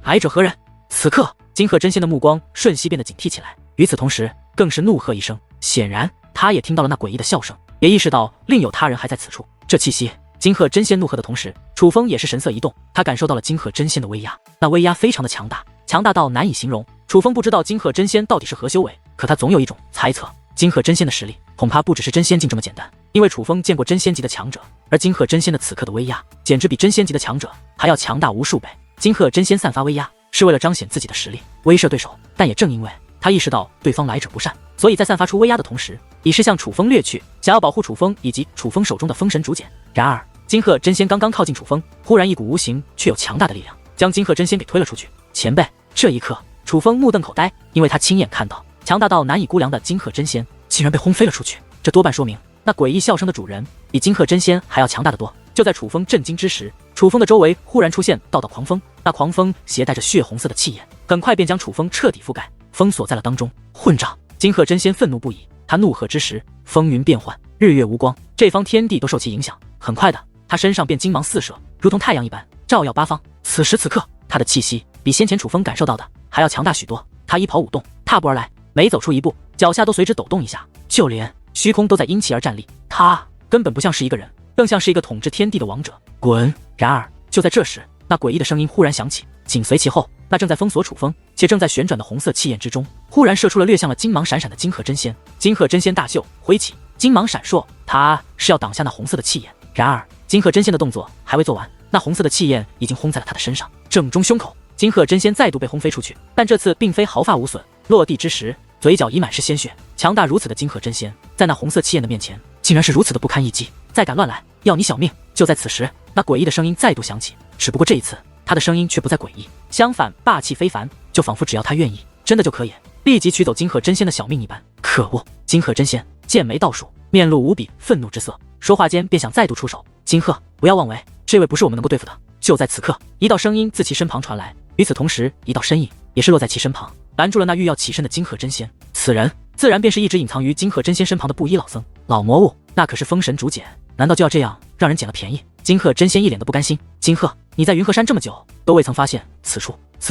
来者何人？此刻，金鹤真仙的目光瞬息变得警惕起来，与此同时，更是怒喝一声。显然，他也听到了那诡异的笑声，也意识到另有他人还在此处。这气息，金鹤真仙怒喝的同时，楚风也是神色一动，他感受到了金鹤真仙的威压，那威压非常的强大，强大到难以形容。楚风不知道金鹤真仙到底是何修为，可他总有一种猜测，金鹤真仙的实力恐怕不只是真仙境这么简单，因为楚风见过真仙级的强者，而金鹤真仙的此刻的威压，简直比真仙级的强者还要强大无数倍。金鹤真仙散发威压，是为了彰显自己的实力，威慑对手，但也正因为他意识到对方来者不善，所以在散发出威压的同时，已是向楚风掠去，想要保护楚风以及楚风手中的封神竹简。然而，金鹤真仙刚刚靠近楚风，忽然一股无形却又强大的力量将金鹤真仙给推了出去。前辈，这一刻，楚风目瞪口呆，因为他亲眼看到强大到难以估量的金鹤真仙竟然被轰飞了出去，这多半说明那诡异笑声的主人比金鹤真仙还要强大得多。就在楚风震惊之时，楚风的周围忽然出现道道狂风，那狂风携带着血红色的气焰，很快便将楚风彻底覆盖，封锁在了当中。混账！金鹤真仙愤怒不已，他怒喝之时，风云变幻，日月无光，这方天地都受其影响。很快的，他身上便金芒四射，如同太阳一般，照耀八方。此时此刻，他的气息比先前楚风感受到的还要强大许多。他衣袍舞动，踏步而来，每走出一步，脚下都随之抖动一下，就连虚空都在因其而站立。他根本不像是一个人，更像是一个统治天地的王者。滚！然而就在这时，那诡异的声音忽然响起，紧随其后，那正在封锁楚风且正在旋转的红色气焰之中，忽然射出了掠向了金芒闪闪的金鹤真仙。金鹤真仙大袖挥起，金芒闪烁，他是要挡下那红色的气焰。然而金鹤真仙的动作还未做完，那红色的气焰已经轰在了他的身上，正中胸口。金鹤真仙再度被轰飞出去，但这次并非毫发无损，落地之时，嘴角已满是鲜血。强大如此的金鹤真仙，在那红色气焰的面前，竟然是如此的不堪一击。再敢乱来，要你小命！就在此时，那诡异的声音再度响起，只不过这一次，他的声音却不再诡异，相反霸气非凡，就仿佛只要他愿意，真的就可以立即取走金鹤真仙的小命一般。可恶！金鹤真仙剑眉倒竖，面露无比愤怒之色，说话间便想再度出手。金鹤，不要妄为，这位不是我们能够对付的。就在此刻，一道声音自其身旁传来，与此同时，一道身影也是落在其身旁，拦住了那欲要起身的金鹤真仙。此人自然便是一直隐藏于金鹤真仙身旁的布衣老僧。老魔物，那可是封神竹简，难道就要这样让人捡了便宜？金鹤真仙一脸的不甘心。金鹤，你在云河山这么久，都未曾发现此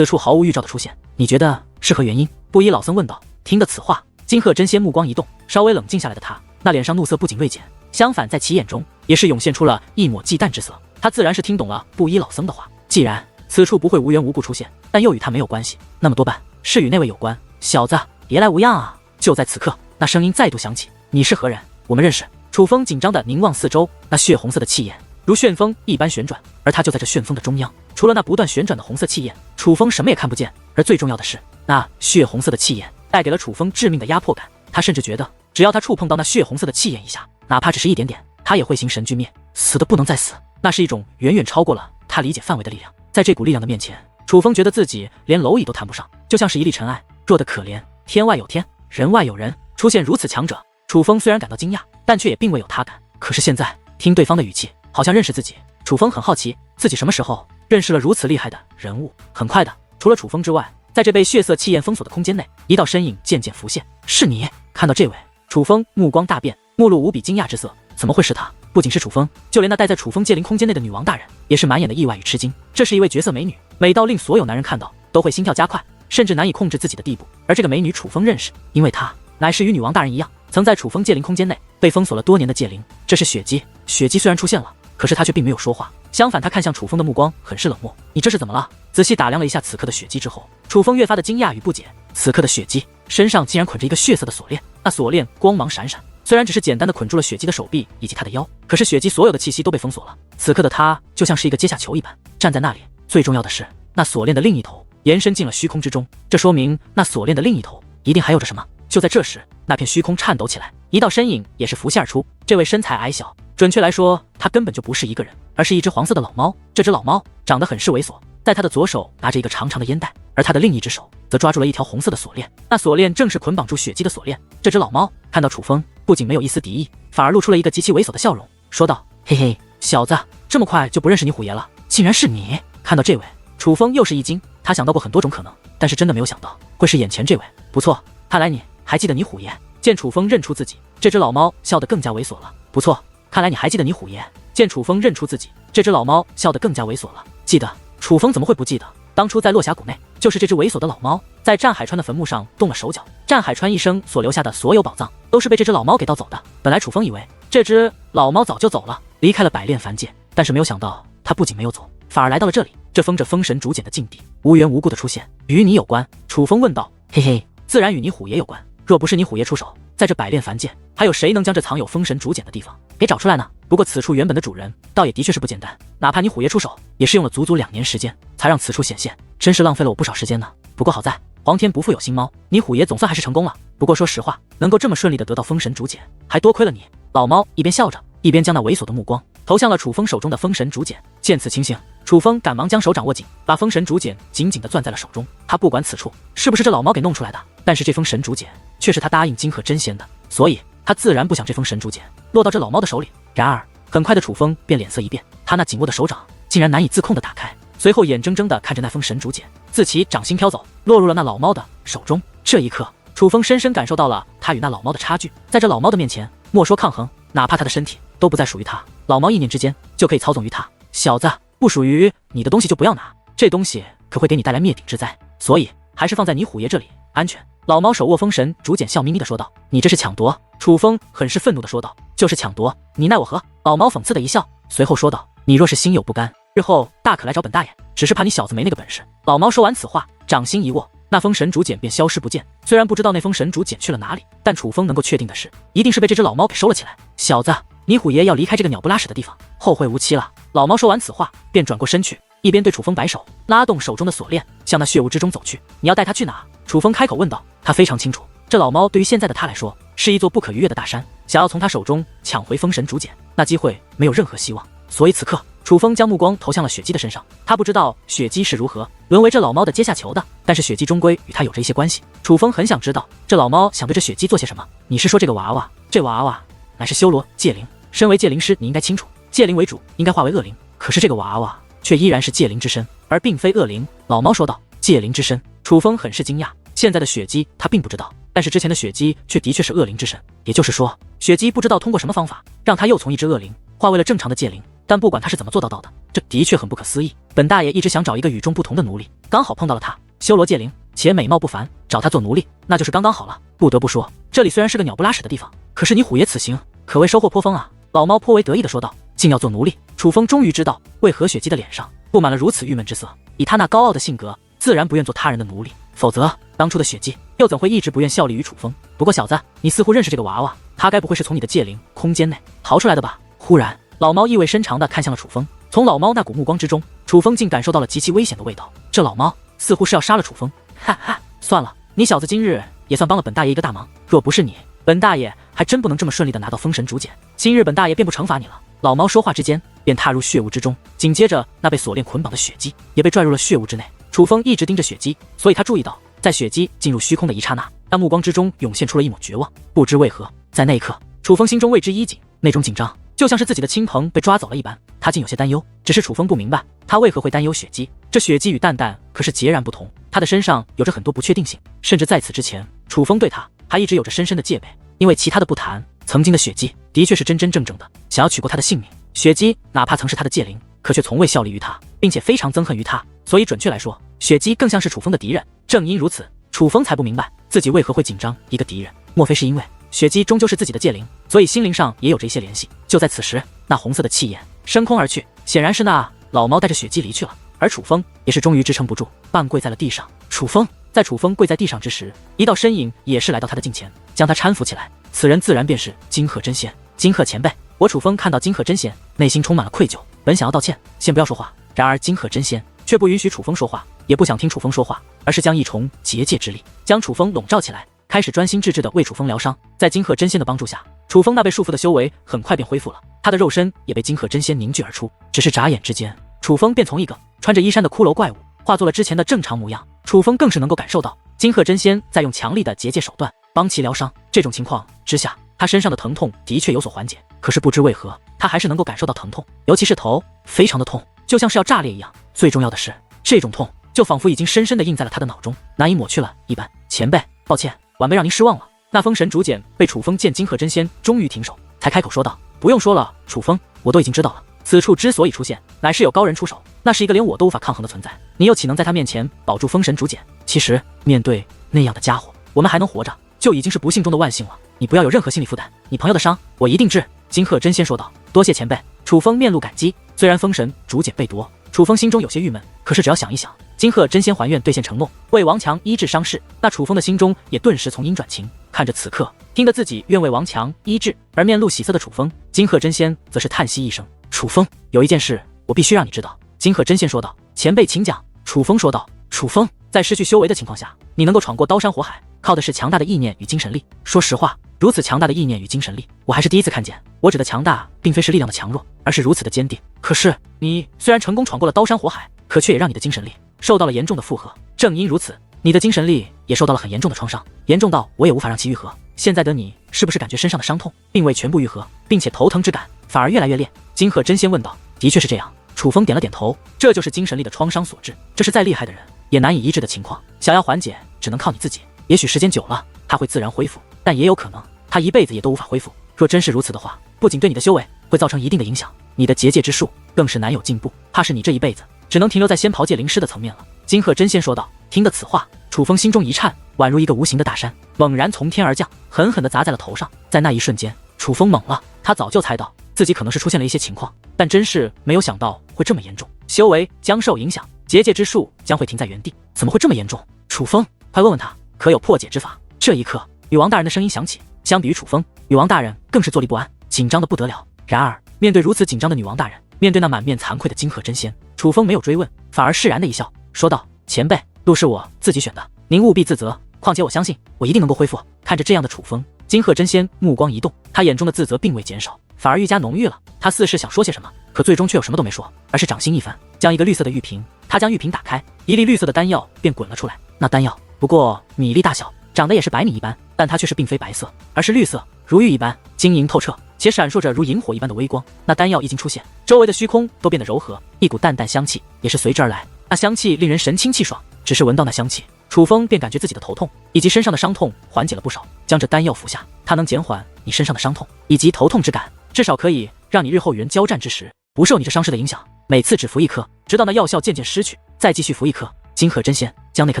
处毫无预兆的出现，你觉得是何原因？布衣老僧问道。听得此话，金鹤真仙目光一动，稍微冷静下来的他，那脸上怒色不仅未减，相反在其眼中也是涌现出了一抹忌惮之色。他自然是听懂了布衣老僧的话，既然此处不会无缘无故出现，但又与他没有关系，那么多半是与那位有关。小子，别来无恙啊！就在此刻，那声音再度响起，你是何人？我们认识。楚风紧张地凝望四周，那血红色的气焰如旋风一般旋转，而他就在这旋风的中央。除了那不断旋转的红色气焰，楚风什么也看不见。而最重要的是，那血红色的气焰带给了楚风致命的压迫感。他甚至觉得，只要他触碰到那血红色的气焰一下，哪怕只是一点点，他也会形神俱灭，死的不能再死。那是一种远远超过了他理解范围的力量。在这股力量的面前，楚风觉得自己连蝼蚁都谈不上，就像是一粒尘埃，弱得可怜。天外有天，人外有人，出现如此强者，楚风虽然感到惊讶，但却也并未有他感。可是现在听对方的语气，好像认识自己，楚风很好奇自己什么时候认识了如此厉害的人物。很快的，除了楚风之外，在这被血色气焰封锁的空间内，一道身影渐渐浮现。是你？看到这位，楚风目光大变，目露无比惊讶之色。怎么会是他？不仅是楚风，就连那待在楚风界灵空间内的女王大人，也是满眼的意外与吃惊。这是一位绝色美女，美到令所有男人看到都会心跳加快，甚至难以控制自己的地步。而这个美女楚风认识，因为她乃是与女王大人一样，曾在楚风界灵空间内被封锁了多年的界灵。这是雪姬。雪姬虽然出现了，可是她却并没有说话，相反她看向楚风的目光很是冷漠。你这是怎么了？仔细打量了一下此刻的雪姬之后，楚风越发的惊讶与不解。此刻的雪姬身上竟然捆着一个血色的锁链，那锁链光芒闪闪，虽然只是简单的捆住了雪姬的手臂以及她的腰，可是雪姬所有的气息都被封锁了。此刻的她就像是一个阶下囚一般站在那里。最重要的是，那锁链的另一头延伸进了虚空之中，这说明那锁链的另一头一定还有着什么。就在这时，那片虚空颤抖起来，一道身影也是浮现而出。这位身材矮小，准确来说，他根本就不是一个人，而是一只黄色的老猫。这只老猫长得很是猥琐，在他的左手拿着一个长长的烟袋，而他的另一只手则抓住了一条红色的锁链，那锁链正是捆绑住雪姬的锁链。这只老猫看到楚风，不仅没有一丝敌意，反而露出了一个极其猥琐的笑容，说道：嘿嘿，小子，这么快就不认识你虎爷了？竟然是你！看到这位，楚风又是一惊，他想到过很多种可能，但是真的没有想到会是眼前这位。不错，看来你还记得你虎爷。见楚风认出自己，这只老猫笑得更加猥琐了。不错，看来你还记得你虎爷。见楚风认出自己，这只老猫笑得更加猥琐了。记得？楚风怎么会不记得？当初在落峡谷内，就是这只猥琐的老猫在战海川的坟墓上动了手脚，战海川一生所留下的所有宝藏都是被这只老猫给盗走的。本来楚风以为这只老猫早就走了，离开了百炼凡界，但是没有想到它不仅没有走，反而来到了这里，这封着封神竹简的禁地，无缘无故的出现，与你有关？楚风问道。嘿嘿，自然与你虎爷有关。若不是你虎爷出手，在这百炼凡界，还有谁能将这藏有封神竹简的地方给找出来呢？不过此处原本的主人倒也的确是不简单，哪怕你虎爷出手，也是用了足足2年时间才让此处显现，真是浪费了我不少时间呢。不过好在皇天不负有心猫，你虎爷总算还是成功了。不过说实话，能够这么顺利的得到封神竹简，还多亏了你。老猫一边笑着，一边将那猥琐的目光投向了楚风手中的封神竹简。见此情形，楚风赶忙将手掌握紧，把封神竹简紧紧地攥在了手中。他不管此处是不是这老猫给弄出来的，但是这封神竹简却是他答应金鹤真仙的，所以他自然不想这封神竹简落到这老猫的手里。然而很快的楚风便脸色一变，他那紧握的手掌竟然难以自控地打开，随后眼睁睁地看着那封神竹简自其掌心飘走，落入了那老猫的手中。这一刻，楚风深深感受到了他与那老猫的差距，在这老猫的面前莫说抗衡，哪怕他的身体都不再属于他，老猫一念之间就可以操纵于他。小子，不属于你的东西就不要拿，这东西可会给你带来灭顶之灾，所以还是放在你虎爷这里安全。老猫手握封神竹简，笑眯眯地说道。你这是抢夺！楚风很是愤怒地说道。就是抢夺，你奈我何？老猫讽刺的一笑，随后说道。你若是心有不甘，日后大可来找本大爷，只是怕你小子没那个本事。老猫说完此话，掌心一握，那封神竹简便消失不见。虽然不知道那封神竹简去了哪里，但楚风能够确定的是，一定是被这只老猫给收了起来。小子，你虎爷要离开这个鸟不拉屎的地方，后会无期了。老猫说完此话，便转过身去，一边对楚风摆手，拉动手中的锁链，向那血雾之中走去。你要带他去哪？楚风开口问道。他非常清楚，这老猫对于现在的他来说，是一座不可逾越的大山，想要从他手中抢回封神竹简，那机会没有任何希望。所以此刻，楚风将目光投向了雪姬的身上。他不知道雪姬是如何沦为这老猫的阶下囚的，但是雪姬终归与他有着一些关系。楚风很想知道，这老猫想对这雪姬做些什么。你是说这个娃娃？这娃娃乃是修罗戒灵，身为戒灵师，你应该清楚，戒灵为主，应该化为恶灵。可是这个娃娃却依然是戒灵之身，而并非恶灵。老猫说道。戒灵之身，楚风很是惊讶。现在的雪姬他并不知道，但是之前的雪姬却的确是恶灵之身，也就是说，雪姬不知道通过什么方法，让他又从一只恶灵化为了正常的戒灵。但不管他是怎么做到的，这的确很不可思议。本大爷一直想找一个与众不同的奴隶，刚好碰到了他，修罗戒灵且美貌不凡，找他做奴隶那就是刚刚好了。不得不说，这里虽然是个鸟不拉屎的地方，可是你虎爷此行可谓收获颇丰啊。老猫颇为得意地说道。竟要做奴隶，楚风终于知道为何雪姬的脸上布满了如此郁闷之色。以他那高傲的性格，自然不愿做他人的奴隶，否则当初的雪姬又怎会一直不愿效力于楚风？不过小子，你似乎认识这个娃娃，他该不会是从你的戒灵空间内逃出来的吧？忽然，老猫意味深长地看向了楚风，从老猫那股目光之中，楚风竟感受到了极其危险的味道。这老猫似乎是要杀了楚风。哈哈，算了，你小子今日也算帮了本大爷一个大忙，若不是你，本大爷还真不能这么顺利地拿到封神竹简。今日本大爷便不惩罚你了。老猫说话之间，便踏入血雾之中，紧接着那被锁链捆绑的雪姬也被拽入了血雾之内。楚风一直盯着雪姬，所以他注意到，在雪姬进入虚空的一刹那，那目光之中涌现出了一抹绝望。不知为何，在那一刻，楚风心中为之一紧，那种紧张就像是自己的亲朋被抓走了一般，他竟有些担忧。只是楚风不明白，他为何会担忧雪姬？这雪姬与蛋蛋可是截然不同，他的身上有着很多不确定性，甚至在此之前，楚风对他还一直有着深深的戒备。因为其他的不谈，曾经的雪姬的确是真真正正的想要取过他的性命。雪姬哪怕曾是他的戒灵，可却从未效力于他，并且非常憎恨于他，所以准确来说，雪姬更像是楚风的敌人。正因如此，楚风才不明白自己为何会紧张一个敌人，莫非是因为雪姬终究是自己的戒灵，所以心灵上也有着一些联系。就在此时，那红色的气焰升空而去，显然是那老猫带着雪姬离去了，而楚风也是终于支撑不住，半跪在了地上。楚风在楚风跪在地上之时，一道身影也是来到他的近前，将他搀扶起来。此人自然便是金鹤真仙。金鹤前辈，我楚风看到金鹤真仙，内心充满了愧疚，本想要道歉，先不要说话。然而金鹤真仙却不允许楚风说话，也不想听楚风说话，而是将一重结界之力将楚风笼罩起来，开始专心致志地为楚风疗伤。在金鹤真仙的帮助下，楚风那被束缚的修为很快便恢复了，他的肉身也被金鹤真仙凝聚而出。只是眨眼之间，楚风便从一个穿着衣衫的骷髅怪物化作了之前的正常模样。楚风更是能够感受到金鹤真仙在用强力的结界手段帮其疗伤，这种情况之下，他身上的疼痛的确有所缓解，可是不知为何，他还是能够感受到疼痛，尤其是头非常的痛，就像是要炸裂一样。最重要的是，这种痛就仿佛已经深深地印在了他的脑中，难以抹去了一般。前辈，抱歉，晚辈让您失望了。那封神竹简被楚风见金鹤真仙终于停手，才开口说道。不用说了，楚风，我都已经知道了。此处之所以出现，乃是有高人出手，那是一个连我都无法抗衡的存在，你又岂能在他面前保住封神竹简？其实面对那样的家伙，我们还能活着，就已经是不幸中的万幸了。你不要有任何心理负担，你朋友的伤，我一定治。金鹤真仙说道。多谢前辈。楚风面露感激。虽然封神竹简被夺，楚风心中有些郁闷，可是只要想一想，金鹤真仙还愿兑现承诺，为王强医治伤势，那楚风的心中也顿时从阴转晴。看着此刻听得自己愿为王强医治而面露喜色的楚风，金鹤真仙则是叹息一声。楚风，有一件事我必须让你知道。金鹤真仙说道。前辈请讲。楚风说道。楚风，在失去修为的情况下，你能够闯过刀山火海，靠的是强大的意念与精神力。说实话，如此强大的意念与精神力，我还是第一次看见。我指的强大，并非是力量的强弱，而是如此的坚定。可是你虽然成功闯过了刀山火海，可却也让你的精神力受到了严重的负荷。正因如此，你的精神力也受到了很严重的创伤，严重到我也无法让其愈合。现在的你是不是感觉身上的伤痛并未全部愈合，并且头疼之感反而越来越烈？金鹤真仙问道。的确是这样。楚风点了点头。这就是精神力的创伤所致，这是再厉害的人也难以医治的情况，想要缓解只能靠你自己。也许时间久了他会自然恢复，但也有可能他一辈子也都无法恢复。若真是如此的话，不仅对你的修为会造成一定的影响，你的结界之术更是难有进步，怕是你这一辈子只能停留在仙袍界灵师的层面了。金鹤真仙说道。听得此话，楚风心中一颤，宛如一个无形的大山猛然从天而降，狠狠地砸在了头上。在那一瞬间，楚风懵了，他早就猜到自己可能是出现了一些情况，但真是没有想到会这么严重，修为将受影响，结界之术将会停在原地。怎么会这么严重？楚风，快问问他可有破解之法。这一刻，禹王大人的声音响起。相比于楚风，禹王大人更是坐立不安，紧张的不得了。然而面对如此紧张的女王大人，面对那满面惭愧的金鹤真仙，楚风没有追问，反而释然的一笑，说道。前辈，路是我自己选的，您务必自责，况且我相信我一定能够恢复。看着这样的楚风，金鹤真仙目光一动，他眼中的自责并未减少，反而愈加浓郁了。他似是想说些什么，可最终却有什么都没说，而是掌心一翻，将一个绿色的玉瓶，他将玉瓶打开，一粒绿色的丹药便滚了出来。那丹药不过米粒大小，长得也是百米一般，但它却是并非白色，而是绿色，如玉一般，晶莹透彻，且闪烁着如萤火一般的微光。那丹药一经出现，周围的虚空都变得柔和，一股淡淡香气也是随之而来。那香气令人神清气爽，只是闻到那香气，楚风便感觉自己的头痛以及身上的伤痛缓解了不少。将这丹药服下，它能减缓你身上的伤痛以及头痛之感，至少可以让你日后与人交战之时不受你这伤势的影响。每次只服一颗，直到那药效渐渐失去，再继续服一颗。金鹤真仙将那颗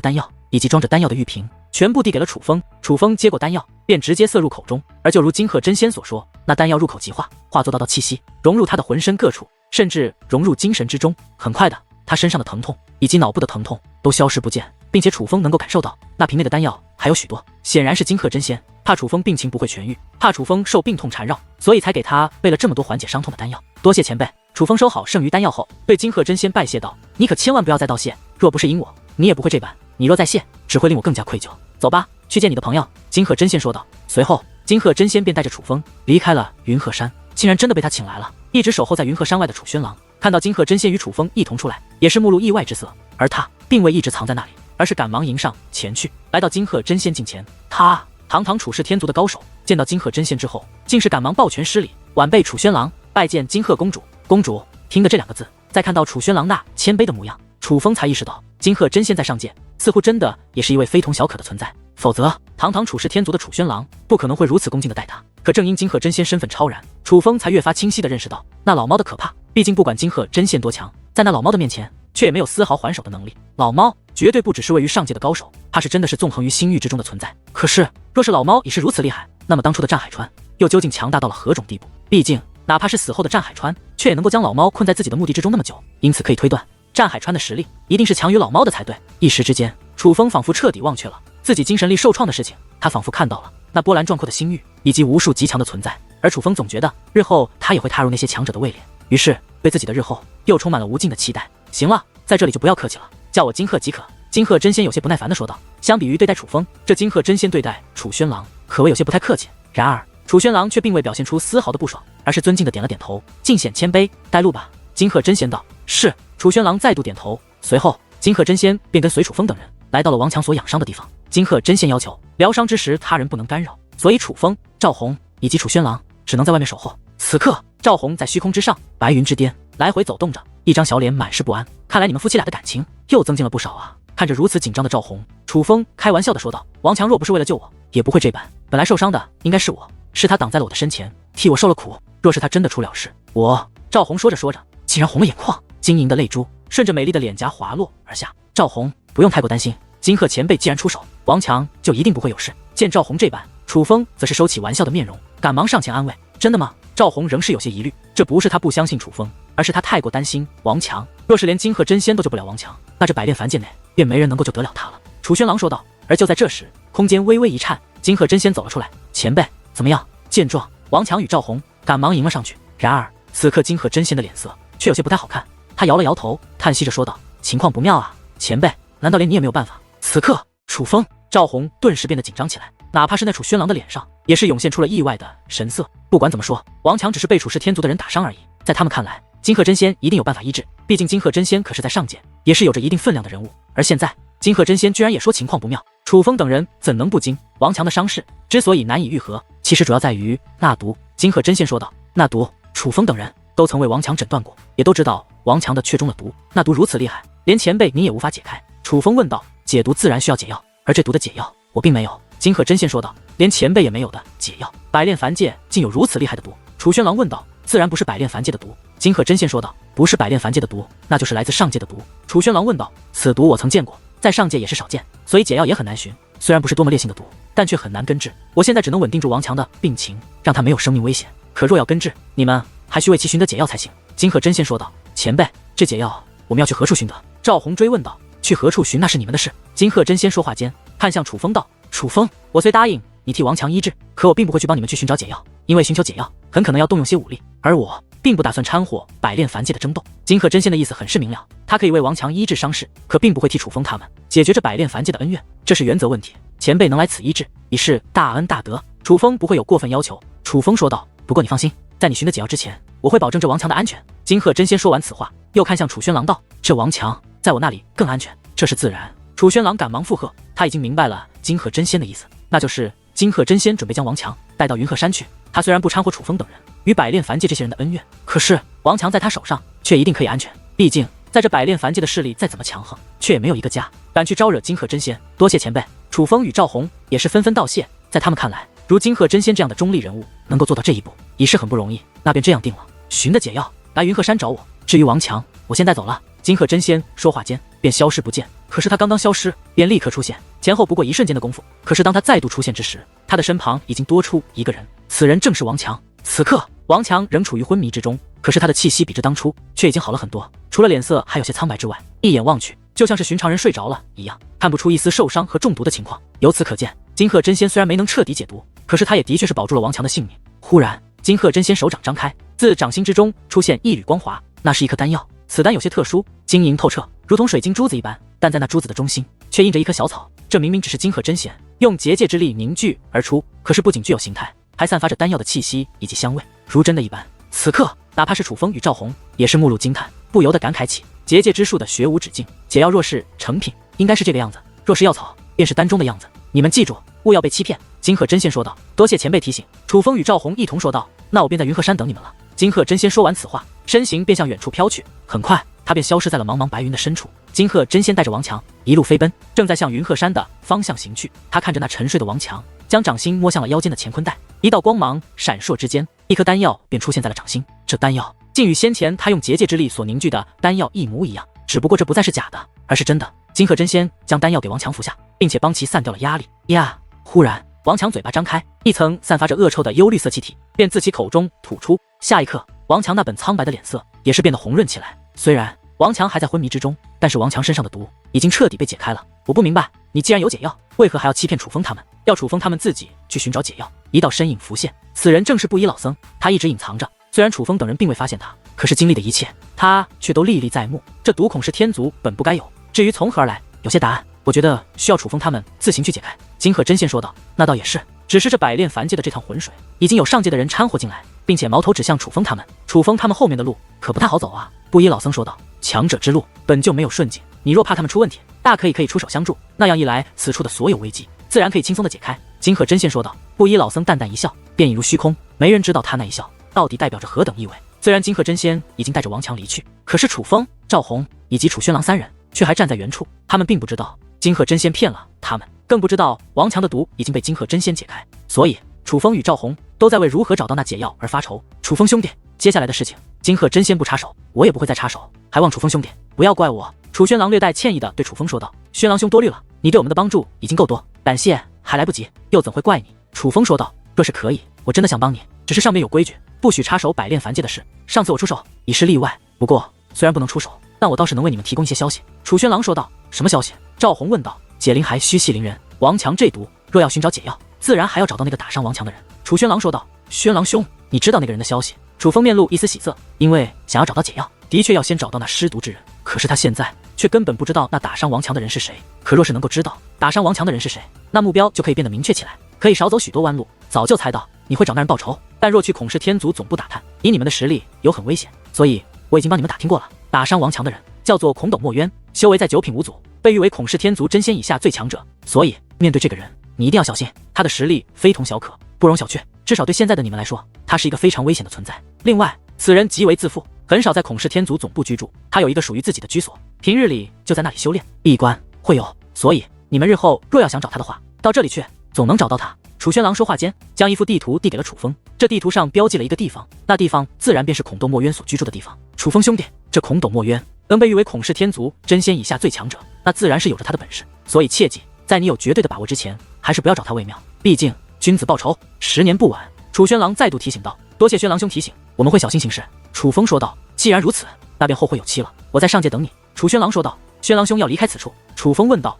丹药以及装着丹药的玉瓶全部递给了楚风。楚风接过丹药，便直接塞入口中。而就如金鹤真仙所说，那丹药入口即化，化作道道气息，融入他的浑身各处，甚至融入精神之中。很快的，他身上的疼痛以及脑部的疼痛都消失不见，并且楚风能够感受到那瓶内的丹药还有许多。显然是金鹤真仙怕楚风病情不会痊愈，怕楚风受病痛缠绕，所以才给他备了这么多缓解伤痛的丹药。多谢前辈。楚风收好剩余丹药后，对金鹤真仙拜谢道。你可千万不要再道谢，若不是因我，你也不会这般。你若再谢，只会令我更加愧疚。走吧，去见你的朋友。金鹤真仙说道。随后金鹤真仙便带着楚风离开了云鹤山。竟然真的被他请来了。一直守候在云鹤山外的楚轩郎看到金鹤真仙与楚风一同出来，也是目露意外之色，而他并未一直藏在那里，而是赶忙迎上前去，来到金鹤真仙近前。他堂堂楚氏天族的高手，见到金鹤真仙之后，竟是赶忙抱拳施礼，晚辈楚轩郎拜见金鹤公主。公主听的这两个字，再看到楚轩郎那谦卑的模样，楚风才意识到金鹤真仙在上界似乎真的也是一位非同小可的存在，否则堂堂楚氏天族的楚轩郎不可能会如此恭敬的待他。可正因金鹤真仙身份超然，楚风才越发清晰地认识到那老猫的可怕。毕竟不管金鹤真仙多强，在那老猫的面前却也没有丝毫还手的能力。老猫绝对不只是位于上界的高手，他是真的是纵横于星域之中的存在。可是若是老猫已是如此厉害，那么当初的战海川又究竟强大到了何种地步？毕竟哪怕是死后的战海川，却也能够将老猫困在自己的墓地之中那么久，因此可以推断战海川的实力一定是强于老猫的才对。一时之间，楚风仿佛彻底忘却了自己精神力受创的事情，他仿佛看到了那波澜壮阔的星域以及无数极强的存在，而楚风总觉得日后他也会踏入那些强者的位列，于是对自己的日后又充满了无尽的期待。行了，在这里就不要客气了，叫我金鹤即可。金鹤真仙有些不耐烦地说道。相比于对待楚风，这金鹤真仙对待楚轩郎可谓有些不太客气。然而楚轩郎却并未表现出丝毫的不爽，而是尊敬地点了点头，尽显谦卑。带路吧。金鹤真仙道。是。楚轩郎再度点头，随后金鹤真仙便跟随楚风等人来到了王强所养伤的地方。金鹤真仙要求疗伤之时他人不能干扰，所以楚风、赵红以及楚轩郎只能在外面守候。此刻赵红在虚空之上白云之巅来回走动着，一张小脸满是不安。看来你们夫妻俩的感情又增进了不少啊。看着如此紧张的赵红，楚风开玩笑地说道。王强若不是为了救我，也不会这般，本来受伤的应该是我，是他挡在了我的身前，替我受了苦。若是他真的出了事，我赵红说着说着，竟然红了眼眶，晶莹的泪珠顺着美丽的脸颊滑落而下。赵红不用太过担心，金鹤前辈既然出手，王强就一定不会有事。见赵红这般，楚风则是收起玩笑的面容，赶忙上前安慰：“真的吗？”赵红仍是有些疑虑，这不是他不相信楚风，而是他太过担心王强。若是连金鹤真仙都救不了王强，那这百炼凡界内便没人能够救得了他了。楚轩郎说道。而就在这时，空间微微一颤，金鹤真仙走了出来：“前辈，怎么样？”见状，王强与赵红赶忙迎了上去。然而此刻金鹤真仙的脸色却有些不太好看，他摇了摇头，叹息着说道：“情况不妙啊，前辈，难道连你也没有办法？”此刻，楚风、赵红顿时变得紧张起来，哪怕是那楚轩郎的脸上也是涌现出了意外的神色。不管怎么说，王强只是被楚氏天族的人打伤而已，在他们看来，金鹤真仙一定有办法医治，毕竟金鹤真仙可是在上界，也是有着一定分量的人物。而现在金鹤真仙居然也说情况不妙，楚风等人怎能不惊？王强的伤势之所以难以愈合，其实主要在于那毒。金鹤真仙说道。那毒，楚风等人都曾为王强诊断过，也都知道王强的血中的毒。那毒如此厉害，连前辈你也无法解开。楚风问道。解毒自然需要解药，而这毒的解药我并没有。金鹤真仙说道。连前辈也没有的解药，百炼凡界竟有如此厉害的毒？楚轩郎问道。自然不是百炼凡界的毒。金鹤真仙说道。不是百炼凡界的毒，那就是来自上界的毒。楚轩郎问道。此毒我曾见过，在上界也是少见，所以解药也很难寻。虽然不是多么烈性的毒，但却很难根治。我现在只能稳定住王强的病情，让他没有生命危险。可若要根治，你们还需为其寻得解药才行。金鹤真仙说道。前辈，这解药我们要去何处寻得？赵红追问道。去何处寻那是你们的事。金鹤真仙说话间看向楚风道。楚风，我虽答应你替王强医治，可我并不会去帮你们去寻找解药，因为寻求解药很可能要动用些武力，而我并不打算掺和百炼凡界的争斗。金鹤真仙的意思很是明了，他可以为王强医治伤势，可并不会替楚风他们解决这百炼凡界的恩怨，这是原则问题。前辈能来此医治，已是大恩大德，楚风不会有过分要求。楚风说道。不过你放心，在你寻得解药之前，我会保证这王强的安全。金鹤真仙说完此话，又看向楚轩郎道。这王强在我那里更安全，这是自然。楚轩郎赶忙附和，他已经明白了金鹤真仙的意思，那就是金鹤真仙准备将王强带到云鹤山去。他虽然不掺和楚风等人与百炼凡界这些人的恩怨，可是王强在他手上却一定可以安全。毕竟在这百炼凡界的势力再怎么强横，却也没有一个家敢去招惹金鹤真仙。多谢前辈。楚风与赵红也是纷纷道谢，在他们看来，如金鹤真仙这样的中立人物能够做到这一步，已是很不容易。那便这样定了，寻的解药来云鹤山找我，至于王强，我现在走了。金鹤真仙说话间便消失不见，可是他刚刚消失便立刻出现，前后不过一瞬间的功夫。可是当他再度出现之时，他的身旁已经多出一个人，此人正是王强。此刻王强仍处于昏迷之中，可是他的气息比之当初却已经好了很多，除了脸色还有些苍白之外，一眼望去就像是寻常人睡着了一样，看不出一丝受伤和中毒的情况。由此可见，金鹤真仙虽然没能彻底解毒，可是他也的确是保住了王强的性命。忽然金鹤真仙手掌张开，自掌心之中出现一缕光华，那是一颗丹药。此丹有些特殊，晶莹透彻，如同水晶珠子一般，但在那珠子的中心却印着一颗小草。这明明只是金鹤真仙用结界之力凝聚而出，可是不仅具有形态，还散发着丹药的气息以及香味，如真的一般。此刻哪怕是楚风与赵红也是目露惊叹，不由得感慨起结界之术的学无止境。解药若是成品，应该是这个样子；若是药草，便是丹中的样子。你们记住，勿要被欺骗。金鹤真仙说道。多谢前辈提醒。楚风与赵红一同说道。那我便在云鹤山等你们了。金鹤真仙说完此话，身形便向远处飘去，很快他便消失在了茫茫白云的深处。金鹤真仙带着王强一路飞奔，正在向云鹤山的方向行去。他看着那沉睡的王强，将掌心摸向了腰间的乾坤袋，一道光芒闪烁之间，一颗丹药便出现在了掌心。这丹药竟与先前他用结界之力所凝聚的丹药一模一样，只不过这不再是假的，而是真的。金鹤真仙将丹药给王强服下，并且帮其散掉了压力。呀！忽然王强嘴巴张开，一层散发着恶臭的幽绿色气体便自其口中吐出。下一刻，王强那本苍白的脸色也是变得红润起来。虽然王强还在昏迷之中，但是王强身上的毒已经彻底被解开了。我不明白，你既然有解药，为何还要欺骗楚风他们，要楚风他们自己去寻找解药？一道身影浮现，此人正是布衣老僧。他一直隐藏着，虽然楚风等人并未发现他，可是经历的一切，他却都历历在目。这毒恐是天族本不该有，至于从何而来，有些答案，我觉得需要楚风他们自行去解开。金鹤真仙说道。那倒也是，只是这百炼凡界的这趟浑水，已经有上界的人掺和进来，并且矛头指向楚风他们。楚风他们后面的路可不太好走啊。布衣老僧说道。强者之路本就没有顺境，你若怕他们出问题，大可以出手相助，那样一来，此处的所有危机自然可以轻松的解开。金鹤真仙说道。布衣老僧淡淡一笑，便已如虚空，没人知道他那一笑到底代表着何等意味。虽然金鹤真仙已经带着王强离去，可是楚风、赵红以及楚轩郎三人却还站在原处，他们并不知道金鹤真仙骗了他们，更不知道王强的毒已经被金鹤真仙解开，所以楚风与赵红都在为如何找到那解药而发愁。楚风兄弟，接下来的事情，金鹤真仙不插手，我也不会再插手，还望楚风兄弟不要怪我。楚轩郎略带歉意地对楚风说道：“轩郎兄多虑了，你对我们的帮助已经够多，感谢还来不及，又怎会怪你？”楚风说道：“若是可以，我真的想帮你，只是上面有规矩，不许插手百炼凡界的事。上次我出手已是例外，不过虽然不能出手，但我倒是能为你们提供一些消息。”楚轩郎说道：“什么消息？”赵红问道。“解铃还须系铃人，王强这毒，若要寻找解药，自然还要找到那个打伤王强的人。”楚轩郎说道。“轩郎兄，你知道那个人的消息？”楚风面露一丝喜色，因为想要找到解药，的确要先找到那失毒之人，可是他现在却根本不知道那打伤王强的人是谁。可若是能够知道打伤王强的人是谁，那目标就可以变得明确起来，可以少走许多弯路。早就猜到你会找那人报仇，但若去孔氏天族总部打探，以你们的实力有很危险，所以我已经帮你们打听过了。打伤王强的人叫做孔斗墨渊，修为在九品无祖，被誉为孔氏天族真仙以下最强者，所以面对这个人，你一定要小心，他的实力非同小可，不容小觑。至少对现在的你们来说，他是一个非常危险的存在。另外，此人极为自负，很少在孔氏天族总部居住，他有一个属于自己的居所，平日里就在那里修炼，闭关会有，所以你们日后若要想找他的话，到这里去，总能找到他。楚轩郎说话间，将一幅地图递给了楚风，这地图上标记了一个地方，那地方自然便是孔斗墨渊所居住的地方。楚风兄弟，这孔斗墨渊能被誉为孔氏天族真仙以下最强者，那自然是有着他的本事，所以切记，在你有绝对的把握之前，还是不要找他为妙，毕竟君子报仇，10年不晚。楚轩郎再度提醒道：“多谢轩郎兄提醒，我们会小心行事。”楚风说道：“既然如此，那便后会有期了，我在上界等你。”楚轩郎说道：“轩郎兄要离开此处？”楚风问道：“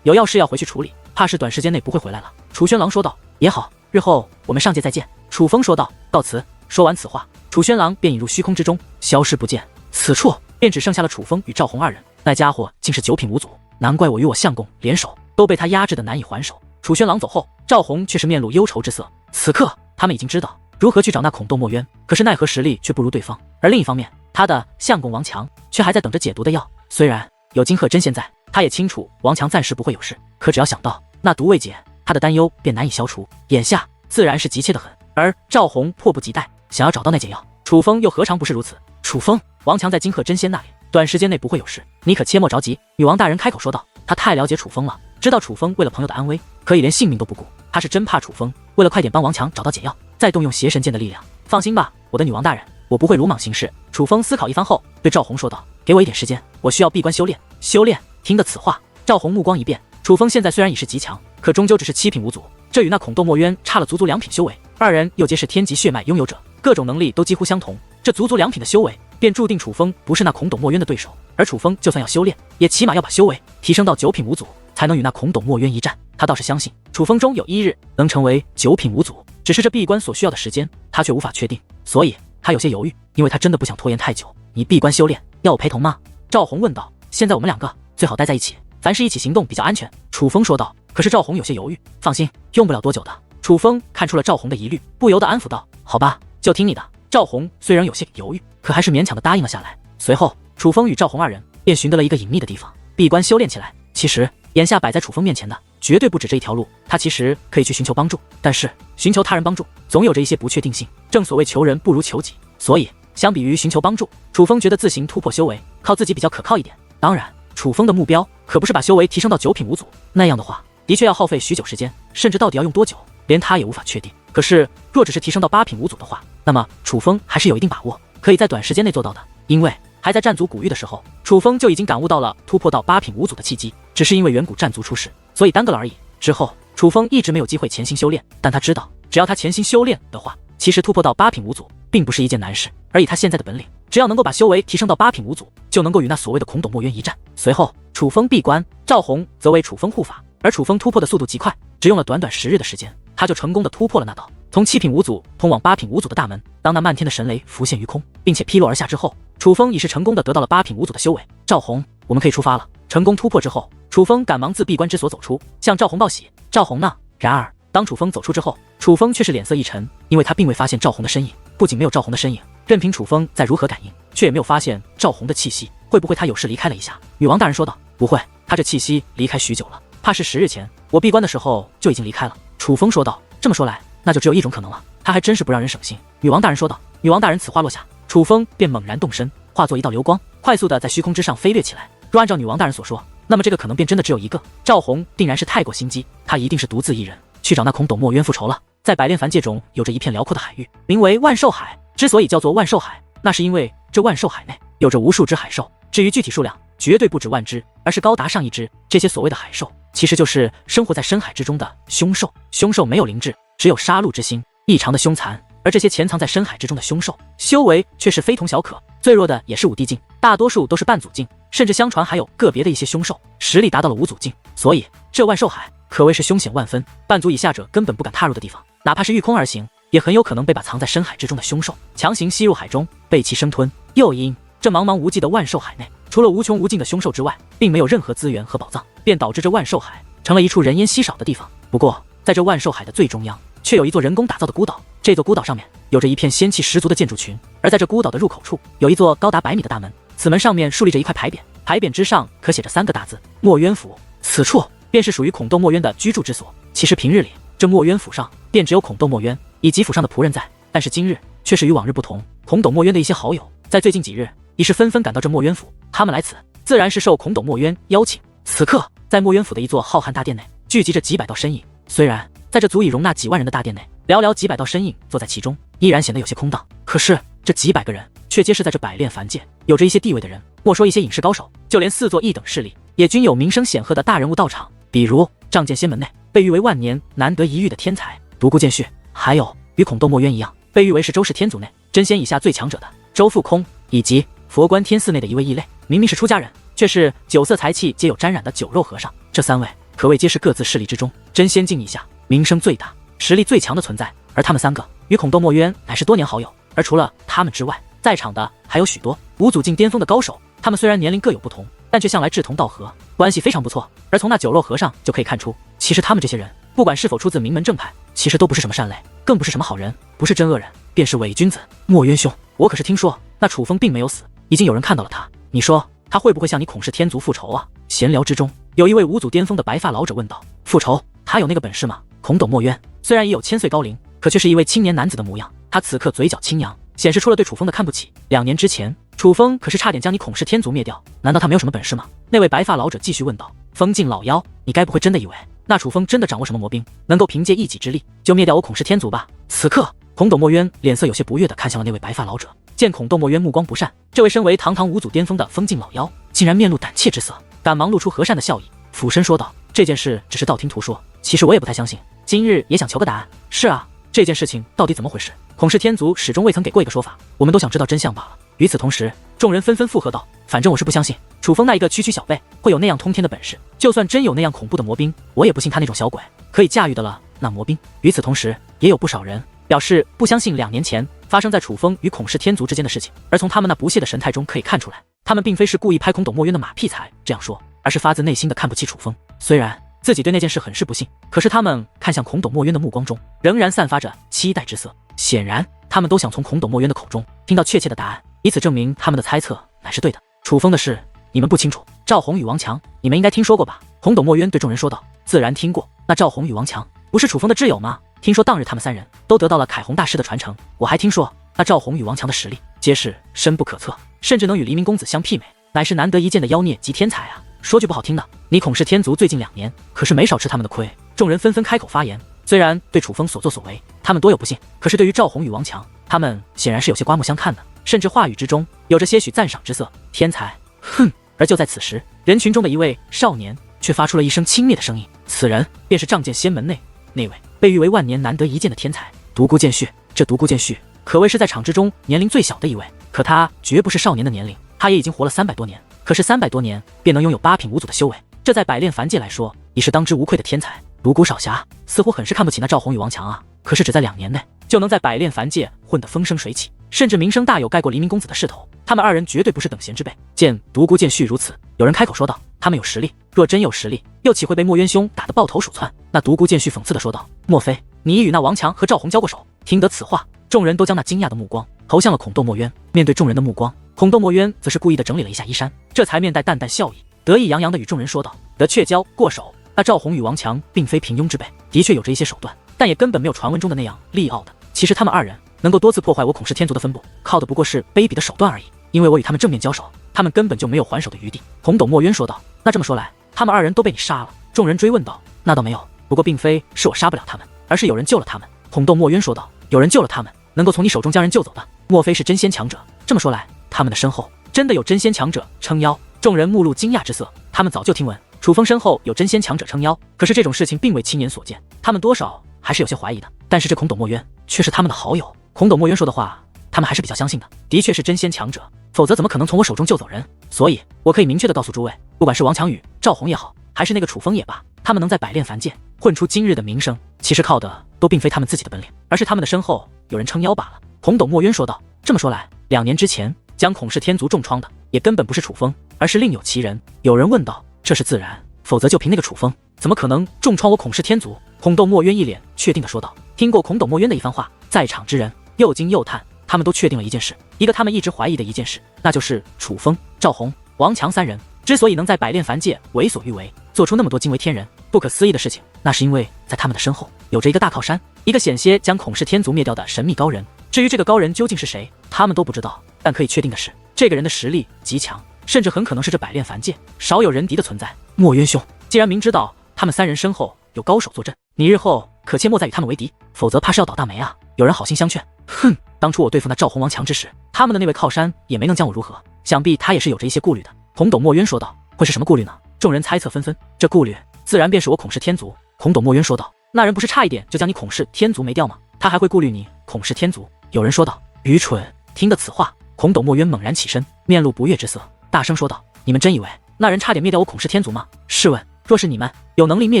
有要事要回去处理，怕是短时间内不会回来了。”楚轩郎说道：“也好，日后我们上界再见。”楚风说道：“告辞。”说完此话，楚轩郎便引入虚空之中，消失不见。此处便只剩下了楚风与赵红2人，那家伙竟是9品无祖，难怪我与我相公联手都被他压制的难以还手。楚轩郎走后，赵红却是面露忧愁之色。此刻他们已经知道如何去找那孔斗墨渊，可是奈何实力却不如对方，而另一方面，他的相公王强却还在等着解毒的药。虽然有金鹤真仙在，他也清楚王强暂时不会有事，可只要想到那毒未解，他的担忧便难以消除，眼下自然是急切的很。而赵红迫不及待想要找到那解药，楚风又何尝不是如此？楚风，王强在金鹤真仙那里，短时间内不会有事，你可切莫着急。女王大人开口说道，她太了解楚风了，知道楚风为了朋友的安危，可以连性命都不顾，她是真怕楚风为了快点帮王强找到解药，再动用邪神剑的力量。放心吧，我的女王大人，我不会鲁莽行事。楚风思考一番后，对赵红说道：“给我一点时间，我需要闭关修炼。”修炼？听得此话，赵红目光一变。楚风现在虽然已是极强，可终究只是7品无祖，这与那孔斗墨渊差了足足2品修为，2人又皆是天级血脉拥有者，各种能力都几乎相同，这足足2品的修为，便注定楚风不是那孔斗墨渊的对手。而楚风就算要修炼，也起码要把修为提升到9品无祖，才能与那孔斗墨渊一战。他倒是相信楚风终有一日能成为9品无祖，只是这闭关所需要的时间，他却无法确定，所以他有些犹豫，因为他真的不想拖延太久。你闭关修炼，要我陪同吗？赵红问道。现在我们2个最好待在一起，凡事一起行动比较安全。楚风说道。可是赵红有些犹豫，放心，用不了多久的。楚风看出了赵红的疑虑，不由得安抚道：“好吧，就听你的。”赵红虽然有些犹豫，可还是勉强的答应了下来。随后，楚风与赵红2人便寻得了一个隐秘的地方，闭关修炼起来。其实，眼下摆在楚风面前的绝对不止这一条路，他其实可以去寻求帮助，但是寻求他人帮助总有着一些不确定性。正所谓求人不如求己，所以相比于寻求帮助，楚风觉得自行突破修为，靠自己比较可靠一点。当然，楚风的目标可不是把修为提升到9品无祖，那样的话，的确要耗费许久时间，甚至到底要用多久，连他也无法确定。可是，若只是提升到8品无祖的话，那么楚风还是有一定把握，可以在短时间内做到的。因为还在战族古域的时候，楚风就已经感悟到了突破到8品无祖的契机，只是因为远古战族出世，所以耽搁了而已。之后，楚风一直没有机会潜心修炼，但他知道，只要他潜心修炼的话，其实突破到8品无祖并不是一件难事。而以他现在的本领，只要能够把修为提升到8品无祖，就能够与那所谓的孔斗墨渊一战。随后，楚风闭关，赵红则为楚风护法。而楚风突破的速度极快，只用了短短10日的时间，他就成功的突破了那道从7品无祖通往8品无祖的大门。当那漫天的神雷浮现于空，并且劈落而下之后，楚风已是成功的得到了8品无祖的修为。赵红，我们可以出发了。成功突破之后，楚风赶忙自闭关之所走出，向赵红报喜。赵红呢？然而当楚风走出之后，楚风却是脸色一沉，因为他并未发现赵红的身影。不仅没有赵红的身影，任凭楚风再如何感应，却也没有发现赵红的气息。会不会他有事离开了一下？女王大人说道。不会，他这气息离开许久了，怕是10日前我闭关的时候就已经离开了。楚风说道。这么说来，那就只有一种可能了，他还真是不让人省心。女王大人说道。女王大人此话落下，楚风便猛然动身，化作一道流光，快速的在虚空之上飞掠起来。若按照女王大人所说，那么这个可能便真的只有一个。赵红定然是太过心机，他一定是独自一人去找那孔斗墨渊复仇了。在百炼凡界中有着一片辽阔的海域，名为万兽海，之所以叫做万兽海，那是因为这万兽海内有着无数只海兽，至于具体数量，绝对不止万只，而是高达上亿只。这些所谓的海兽，其实就是生活在深海之中的凶兽。凶兽没有灵智，只有杀戮之心，异常的凶残。而这些潜藏在深海之中的凶兽，修为却是非同小可，最弱的也是5帝境，大多数都是半祖境，甚至相传还有个别的一些凶兽实力达到了5祖境。所以这万兽海可谓是凶险万分，半祖以下者根本不敢踏入的地方，哪怕是御空而行，也很有可能被把藏在深海之中的凶兽强行吸入海中，被其生吞。又因这茫茫无际的万兽海内，除了无穷无尽的凶兽之外，并没有任何资源和宝藏，便导致这万兽海成了一处人烟稀少的地方。不过在这万兽海的最中央，却有一座人工打造的孤岛，这座孤岛上面有着一片仙气十足的建筑群，而在这孤岛的入口处，有一座高达100米的大门，此门上面竖立着一块牌匾，牌匾之上可写着3个大字：墨渊府。此处便是属于孔洞墨渊的居住之所。其实平日里，这墨渊府上便只有孔洞墨渊以及府上的仆人在，但是今日却是与往日不同。孔斗墨渊的一些好友，在最近几日已是纷纷赶到这墨渊府，他们来此自然是受孔斗墨渊邀请。此刻，在墨渊府的一座浩瀚大殿内，聚集着几百道身影。虽然在这足以容纳几万人的大殿内，寥寥几百道身影坐在其中，依然显得有些空荡。可是这几百个人却皆是在这百炼凡界有着一些地位的人，莫说一些隐士高手，就连4座一等势力也均有名声显赫的大人物到场。比如仗剑仙门内被誉为万年难得一遇的天才独孤剑续，还有与孔斗墨渊一样被誉为是周氏天族内真仙以下最强者的周富空，以及佛观天寺内的一位异类，明明是出家人，却是酒色财气皆有沾染的酒肉和尚。这3位可谓皆是各自势力之中真仙境以下名声最大、实力最强的存在，而他们3个与孔斗墨渊乃是多年好友。而除了他们之外，在场的还有许多5祖境巅峰的高手，他们虽然年龄各有不同，但却向来志同道合，关系非常不错。而从那酒肉和尚就可以看出，其实他们这些人不管是否出自名门正派，其实都不是什么善类，更不是什么好人，不是真恶人，便是伪君子。墨渊兄，我可是听说那楚风并没有死，已经有人看到了他，你说他会不会向你孔氏天族复仇啊？闲聊之中，有一位5祖巅峰的白发老者问道：复仇？他有那个本事吗？孔斗墨渊虽然已有1000岁高龄，可却是一位青年男子的模样，他此刻嘴角轻扬，显示出了对楚风的看不起。2年之前，楚风可是差点将你孔氏天族灭掉，难道他没有什么本事吗？那位白发老者继续问道。风镜老妖，你该不会真的以为那楚风真的掌握什么魔兵，能够凭借一己之力就灭掉我孔氏天族吧？此刻，孔斗墨渊脸色有些不悦地看向了那位白发老者，见孔斗墨渊目光不善，这位身为堂堂5祖巅峰的风镜老妖竟然面露胆怯之色，赶忙露出和善的笑意，俯身说道：这件事只是道听途说，其实我也不太相信，今日也想求个答案。是啊，这件事情到底怎么回事？孔氏天族始终未曾给过一个说法，我们都想知道真相罢了。与此同时，众人纷纷附和道：反正我是不相信楚风那一个区区小辈会有那样通天的本事，就算真有那样恐怖的魔兵，我也不信他那种小鬼可以驾驭的了那魔兵。与此同时，也有不少人表示不相信2年前发生在楚风与孔氏天族之间的事情，而从他们那不屑的神态中可以看出来，他们并非是故意拍孔斗墨渊的马屁才这样说，而是发自内心的看不起楚风。虽然自己对那件事很是不幸，可是他们看向孔斗墨渊的目光中仍然散发着期待之色，显然他们都想从孔斗墨渊的口中听到确切的答案，以此证明他们的猜测乃是对的。楚风的事你们不清楚，赵宏与王强你们应该听说过吧？孔斗墨渊对众人说道。自然听过，那赵宏与王强不是楚风的挚友吗？听说当日他们3人都得到了凯宏大师的传承，我还听说那赵宏与王强的实力皆是深不可测，甚至能与黎明公子相媲美，乃是难得一见的妖孽及天才啊！说句不好听的，你孔氏天族最近2年可是没少吃他们的亏。众人纷纷开口发言，虽然对楚风所作所为他们多有不幸，可是对于赵宏与王强，他们显然是有些刮目相看的，甚至话语之中有着些许赞赏之色。天才，哼！而就在此时，人群中的一位少年却发出了一声轻蔑的声音，此人便是仗剑仙门内那位被誉为万年难得一见的天才独孤剑续。这独孤剑续可谓是在场之中年龄最小的一位，可他绝不是少年的年龄，他也已经活了300多年，可是300多年便能拥有8品5祖的修为，这在百炼凡界来说已是当之无愧的天才。独孤少侠似乎很是看不起那赵宏与王强啊，可是只在2年内就能在百炼凡界混得风生水起，甚至名声大有盖过黎明公子的势头，他们2人绝对不是等闲之辈。见独孤剑续如此，有人开口说道：他们有实力，若真有实力，又岂会被墨渊兄打得抱头鼠窜？那独孤剑续讽刺地说道：莫非你已与那王强和赵宏交过手？听得此话，众人都将那惊讶的目光投向了孔斗墨渊。面对众人的目光，孔斗墨渊则是故意地整理了一下衣衫，这才面带淡淡笑意，得意洋洋地与众人说道：得确交过手，那赵宏与王强并非平庸之辈，的确有着一些手段，但也根本没有传闻中的那样利傲的。其实他们2人能够多次破坏我孔氏天族的分布，靠的不过是卑鄙的手段而已，因为我与他们正面交手，他们根本就没有还手的余地。孔斗墨渊说道：那这么说来，他们2人都被你杀了？众人追问道：那倒没有，不过并非是我杀不了他们，而是有人救了他们。孔斗墨渊说道：有人救了他们，能够从你手中将人救走的，莫非是真仙强者？这么说来，他们的身后真的有真仙强者撑腰？众人目露惊讶之色。他们早就听闻楚风身后有真仙强者撑腰，可是这种事情并未亲眼所见，他们多少还是有些怀疑的。但是这孔斗墨渊却是他们的好友，孔斗墨渊说的话，他们还是比较相信的。的确是真仙强者，否则怎么可能从我手中救走人？所以，我可以明确的告诉诸位，不管是王强宇、赵红也好，还是那个楚风也罢，他们能在百炼凡界混出今日的名声，其实靠的都并非他们自己的本领，而是他们的身后有人撑腰罢了。孔斗墨渊说道。这么说来，2年之前将孔氏天族重创的，也根本不是楚风，而是另有其人。有人问道。这是自然，否则就凭那个楚风，怎么可能重创我孔氏天族？孔斗墨渊一脸确定的说道。听过孔斗墨渊的一番话，在场之人又惊又叹，他们都确定了一件事，一个他们一直怀疑的一件事，那就是楚风、赵红、王强3人之所以能在百炼凡界为所欲为，做出那么多惊为天人、不可思议的事情，那是因为在他们的身后有着一个大靠山，一个险些将孔氏天族灭掉的神秘高人。至于这个高人究竟是谁，他们都不知道，但可以确定的是，这个人的实力极强，甚至很可能是这百炼凡界少有人敌的存在。墨渊兄，既然明知道他们3人身后有高手坐镇，你日后可切莫再与他们为敌，否则怕是要倒大霉啊！有人好心相劝。哼，当初我对付那赵红、王强之时，他们的那位靠山也没能将我如何，想必他也是有着一些顾虑的。孔斗墨渊说道。会是什么顾虑呢？众人猜测纷纷。这顾虑自然便是我孔氏天族。孔斗墨渊说道。那人不是差一点就将你孔氏天族没掉吗？他还会顾虑你孔氏天族？有人说道。愚蠢！听得此话，孔斗墨渊猛然起身，面露不悦之色，大声说道。你们真以为那人差点灭掉我孔氏天族吗？试问，若是你们有能力灭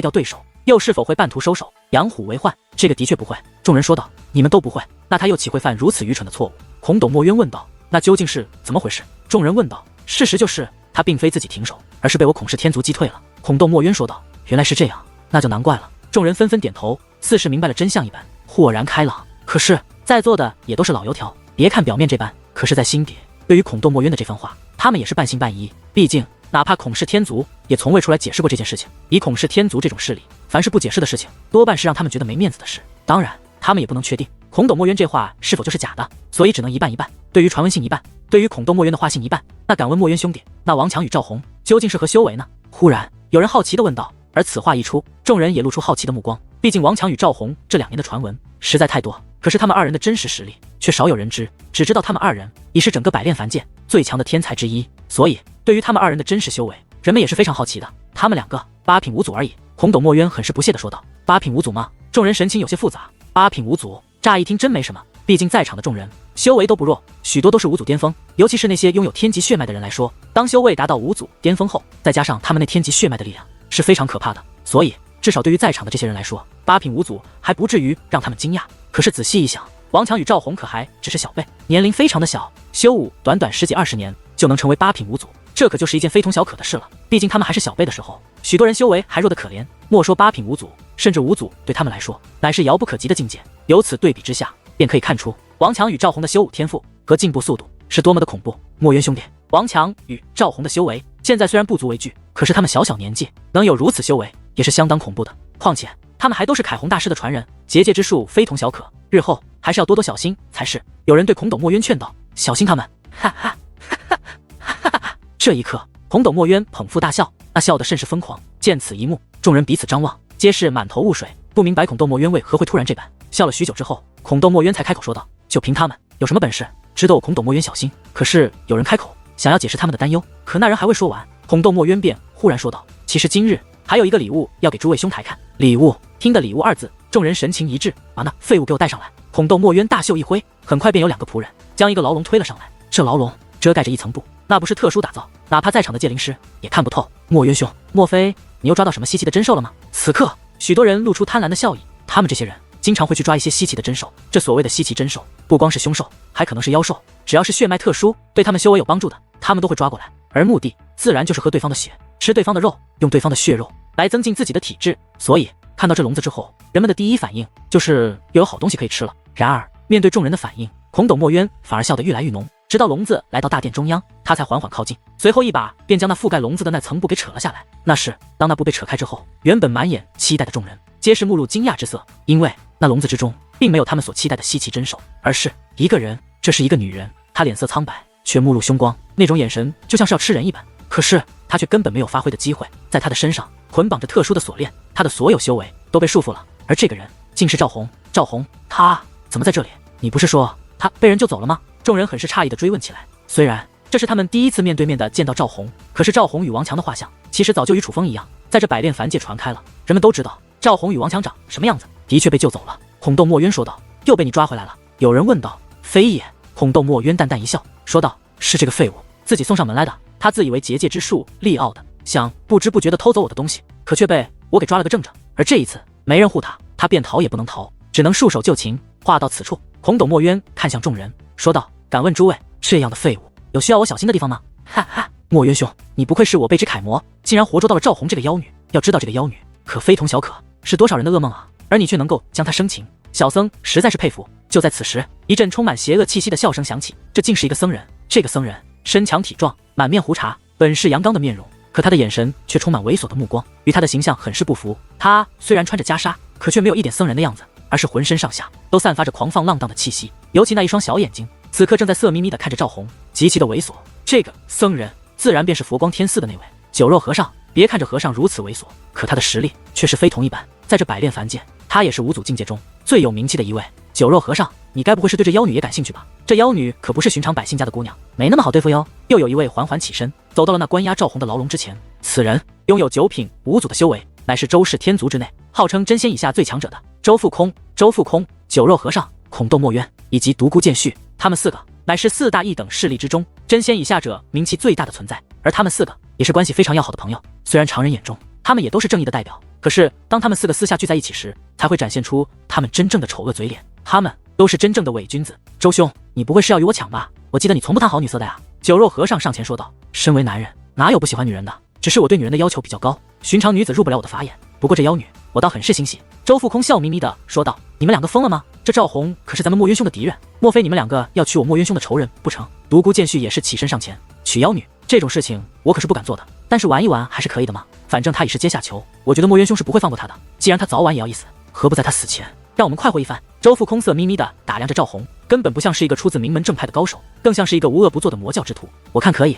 掉对手，又是否会半途收手，养虎为患？这个的确不会。众人说道。你们都不会，那他又岂会犯如此愚蠢的错误？孔斗墨渊问道。那究竟是怎么回事？众人问道。事实就是他并非自己停手，而是被我孔氏天族击退了。孔斗墨渊说道。原来是这样，那就难怪了。众人纷纷点头，似是明白了真相一般，豁然开朗。可是在座的也都是老油条，别看表面这般，可是在心底对于孔斗墨渊的这番话，他们也是半信半疑。毕竟哪怕孔氏天族也从未出来解释过这件事情，以孔氏天族这种势力，凡是不解释的事情，多半是让他们觉得没面子的事。当然他们也不能确定孔斗墨渊这话是否就是假的，所以只能一半一半。对于传闻信一半，对于孔斗墨渊的话信一半。那敢问墨渊兄弟，那王强与赵红究竟是何修为呢？忽然有人好奇地问道。而此话一出，众人也露出好奇的目光。毕竟王强与赵红这2年的传闻实在太多，可是他们2人的真实实力却少有人知，只知道他们2人已是整个百炼凡界最强的天才之一，所以对于他们2人的真实修为，人们也是非常好奇的。他们2个8品5祖而已。孔斗墨渊很是不屑地说道。8品5祖吗？众人神情有些复杂。8品5祖，乍一听真没什么，毕竟在场的众人修为都不弱，许多都是5祖巅峰，尤其是那些拥有天级血脉的人来说，当修为达到5祖巅峰后，再加上他们那天级血脉的力量，是非常可怕的。所以至少对于在场的这些人来说，8品5祖还不至于让他们惊讶。可是仔细一想，王强与赵红可还只是小辈，年龄非常的小，修武短短10几20年就能成为8品5祖，这可就是一件非同小可的事了。毕竟他们还是小辈的时候，许多人修为还弱得可怜，莫说8品5祖，甚至5祖对他们来说乃是遥不可及的境界。由此对比之下，便可以看出王强与赵红的修武天赋和进步速度是多么的恐怖。墨渊兄弟，王强与赵红的修为现在虽然不足为惧，可是他们小小年纪能有如此修为，也是相当恐怖的。况且他们还都是凯红大师的传人，结界之术非同小可，日后还是要多多小心才是。有人对孔斗墨渊劝道。小心他们！哈哈哈哈哈哈！这一刻，孔斗墨渊捧腹大笑，那笑得甚是疯狂。见此一幕，众人彼此张望，皆是满头雾水，不明白孔斗墨渊为何会突然这般。笑了许久之后，孔斗墨渊才开口说道。就凭他们有什么本事，值得我孔斗墨渊小心？可是有人开口想要解释他们的担忧，可那人还未说完，孔斗墨渊便忽然说道。其实今日还有一个礼物要给诸位兄台看。礼物？听得礼物2字，众人神情一致，把那废物给我带上来。孔斗墨渊大袖一挥，很快便有2个仆人将一个牢笼推了上来。这牢笼遮盖着一层布，那不是特殊打造，哪怕在场的界灵师也看不透。墨渊兄，莫非你又抓到什么稀奇的珍兽了吗？此刻许多人露出贪婪的笑意，他们这些人经常会去抓一些稀奇的珍兽。这所谓的稀奇珍兽，不光是凶兽，还可能是妖兽，只要是血脉特殊，对他们修为有帮助的，他们都会抓过来，而目的自然就是喝对方的血，吃对方的肉，用对方的血肉来增进自己的体质。所以看到这笼子之后，人们的第一反应就是又有好东西可以吃了。然而面对众人的反应，孔斗墨渊反而笑得愈来愈浓，直到笼子来到大殿中央，他才缓缓靠近，随后一把便将那覆盖笼子的那层布给扯了下来。那是当那布被扯开之后，原本满眼期待的众人皆是目露惊讶之色，因为那笼子之中并没有他们所期待的稀奇珍兽，而是一个人。这是一个女人，她脸色苍白，却目露凶光，那种眼神就像是要吃人一般。可是她却根本没有发挥的机会，在她的身上捆绑着特殊的锁链，她的所有修为都被束缚了。而这个人竟是赵红。赵红，她怎么在这里？你不是说她被人救走了吗？众人很是诧异的追问起来。虽然这是他们第一次面对面的见到赵红，可是赵红与王强的画像其实早就与楚风一样，在这百炼凡界传开了，人们都知道赵红与王强长什么样子，的确被救走了。孔洞墨渊说道：“又被你抓回来了？”有人问道：“非也。”孔洞墨渊淡淡一笑，说道：“是这个废物自己送上门来的。他自以为结界之术力傲的，想不知不觉的偷走我的东西，可却被我给抓了个正着。而这一次没人护他，他便逃也不能逃，只能束手就擒。”话到此处，孔董墨渊看向众人，说道：“敢问诸位，这样的废物有需要我小心的地方吗？”哈哈，墨渊兄，你不愧是我辈之楷模，竟然活捉到了赵红这个妖女。要知道这个妖女可非同小可，是多少人的噩梦啊！而你却能够将她生擒，小僧实在是佩服。就在此时，一阵充满邪恶气息的笑声响起，这竟是一个僧人。这个僧人身强体壮，满面胡茬，本是阳刚的面容，可他的眼神却充满猥琐的目光，与他的形象很是不符。他虽然穿着袈裟，可却没有一点僧人的样子，而是浑身上下都散发着狂放浪荡的气息，尤其那一双小眼睛，此刻正在色眯眯地看着赵红，极其的猥琐。这个僧人自然便是佛光天寺的那位酒肉和尚。别看着和尚如此猥琐，可他的实力却是非同一般，在这百炼凡界，他也是五祖境界中最有名气的一位。酒肉和尚，你该不会是对这妖女也感兴趣吧？这妖女可不是寻常百姓家的姑娘，没那么好对付哟。又有一位缓缓起身，走到了那关押赵红的牢笼之前。此人拥有九品五祖的修为，乃是周氏天族之内号称真仙以下最强者的周富空。周富空、酒肉和尚、孔洞墨渊以及独孤剑续，他们四个乃是四大一等势力之中真仙以下者名气最大的存在，而他们四个也是关系非常要好的朋友。虽然常人眼中他们也都是正义的代表，可是当他们四个私下聚在一起时，才会展现出他们真正的丑恶嘴脸。他们都是真正的伪君子。周兄，你不会是要与我抢吧？我记得你从不谈好女色的呀。酒肉和尚上前说道：“身为男人，哪有不喜欢女人的？只是我对女人的要求比较高，寻常女子入不了我的法眼。不过这妖女，我倒很是欣喜。”周富空笑眯眯的说道：“你们两个疯了吗？这赵红可是咱们墨渊兄的敌人，莫非你们两个要娶我墨渊兄的仇人不成？”独孤剑续也是起身上前：“娶妖女这种事情，我可是不敢做的，但是玩一玩还是可以的嘛。反正他已是阶下囚，我觉得墨渊兄是不会放过他的。既然他早晚也要一死，何不在他死前让我们快活一番？”周富空色眯眯的打量着赵红，根本不像是一个出自名门正派的高手，更像是一个无恶不作的魔教之徒。我看可以。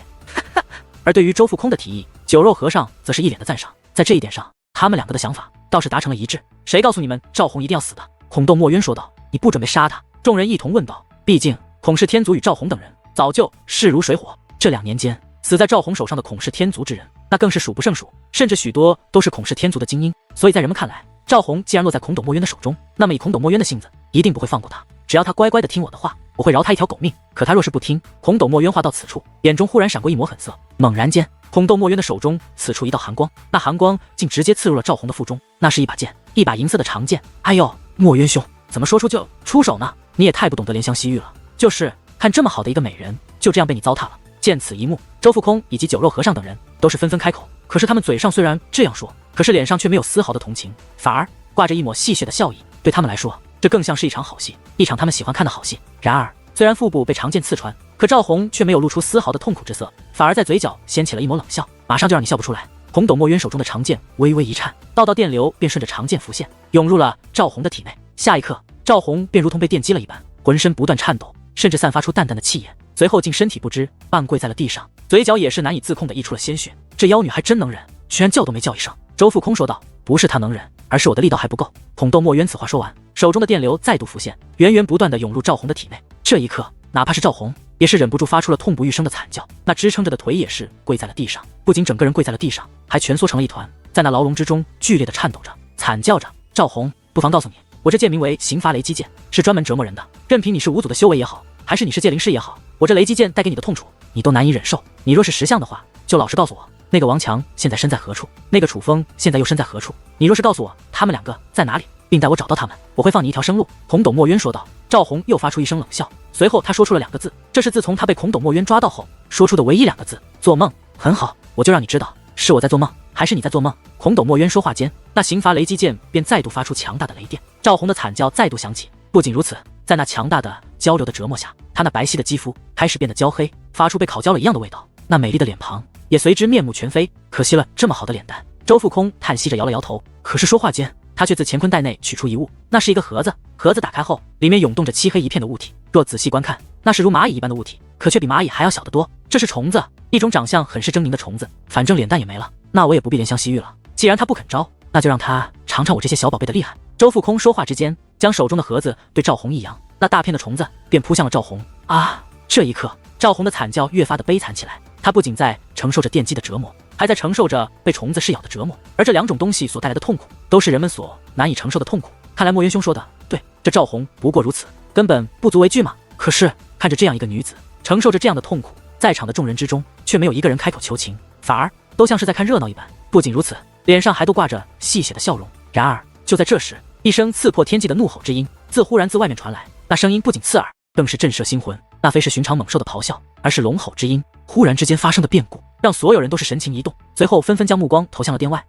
而对于周富空的提议，酒肉和尚则是一脸的赞赏。在这一点上，他们两个的想法倒是达成了一致。谁告诉你们赵红一定要死的？孔洞墨渊说道：“你不准备杀他？”众人一同问道。毕竟孔氏天族与赵红等人早就势如水火，这2年间死在赵红手上的孔氏天族之人，那更是数不胜数，甚至许多都是孔氏天族的精英。所以在人们看来，赵红既然落在孔董墨渊的手中，那么以孔董墨渊的性子，一定不会放过他。只要他乖乖的听我的话，我会饶他一条狗命。可他若是不听……孔董墨渊话到此处，眼中忽然闪过一抹狠色。猛然间，孔董墨渊的手中刺出一道寒光，那寒光竟直接刺入了赵红的腹中。那是一把剑，一把银色的长剑。哎呦，墨渊兄，怎么说出就出手呢？你也太不懂得怜香惜玉了。就是看这么好的一个美人，就这样被你糟蹋了。见此一幕，周富空以及酒肉和尚等人都是纷纷开口。可是他们嘴上虽然这样说，可是脸上却没有丝毫的同情，反而挂着一抹戏谑的笑意。对他们来说，这更像是一场好戏，一场他们喜欢看的好戏。然而，虽然腹部被长剑刺穿，可赵红却没有露出丝毫的痛苦之色，反而在嘴角掀起了一抹冷笑。马上就让你笑不出来。孔董墨渊手中的长剑微微一颤，道道电流便顺着长剑浮现，涌入了赵红的体内。下一刻，赵红便如同被电击了一般，浑身不断颤抖，甚至散发出淡淡的气焰，随后竟身体不支，半跪在了地上，嘴角也是难以自控的溢出了鲜血。这妖女还真能忍，居然叫都没叫一声。周富空说道：“不是她能忍，而是我的力道还不够。”孔洞墨渊此话说完，手中的电流再度浮现，源源不断的涌入赵红的体内。这一刻，哪怕是赵红也是忍不住发出了痛不欲生的惨叫，那支撑着的腿也是跪在了地上，不仅整个人跪在了地上，还蜷缩成了一团，在那牢笼之中剧烈的颤抖着，惨叫着：“赵红，不妨告诉你，我这剑名为刑罚雷击剑，是专门折磨人的。任凭你是五祖的修为也好，还是你是界灵师也好，我这雷击剑带给你的痛楚，你都难以忍受。你若是识相的话，就老实告诉我，那个王强现在身在何处？那个楚风现在又身在何处？你若是告诉我他们两个在哪里，并带我找到他们，我会放你一条生路。”孔董墨渊说道。赵红又发出一声冷笑，随后他说出了2个字，这是自从他被孔董墨渊抓到后说出的唯一2个字：做梦。很好，我就让你知道，是我在做梦，还是你在做梦。孔董墨渊说话间，那刑罚雷击剑便再度发出强大的雷电，赵红的惨叫再度响起。不仅如此，在那强大的交流的折磨下，他那白皙的肌肤开始变得焦黑，发出被烤焦了一样的味道，那美丽的脸庞也随之面目全非。可惜了这么好的脸蛋。周富空叹息着摇了摇头，可是说话间，他却自乾坤袋内取出一物，那是一个盒子。盒子打开后，里面涌动着漆黑一片的物体，若仔细观看，那是如蚂蚁一般的物体，可却比蚂蚁还要小得多。这是虫子，一种长相很是狰狞的虫子。反正脸蛋也没了，那我也不必怜香惜玉了。既然他不肯招，那就让他尝尝我这些小宝贝的厉害。周富空说话之间，将手中的盒子对赵红一扬，那大片的虫子便扑向了赵红。啊！这一刻，赵红的惨叫越发的悲惨起来。她不仅在承受着电击的折磨，还在承受着被虫子噬咬的折磨，而这两种东西所带来的痛苦，都是人们所难以承受的痛苦。看来莫渊兄说的对，这赵红不过如此，根本不足为惧嘛。可是看着这样一个女子承受着这样的痛苦，在场的众人之中却没有一个人开口求情，反而都像是在看热闹一般。不仅如此，脸上还都挂着戏谑的笑容。然而就在这时，一声刺破天际的怒吼之音忽然自外面传来，那声音不仅刺耳，更是震慑心魂。那非是寻常猛兽的咆哮，而是龙吼之音。忽然之间发生的变故，让所有人都是神情一动，随后纷纷将目光投向了殿外。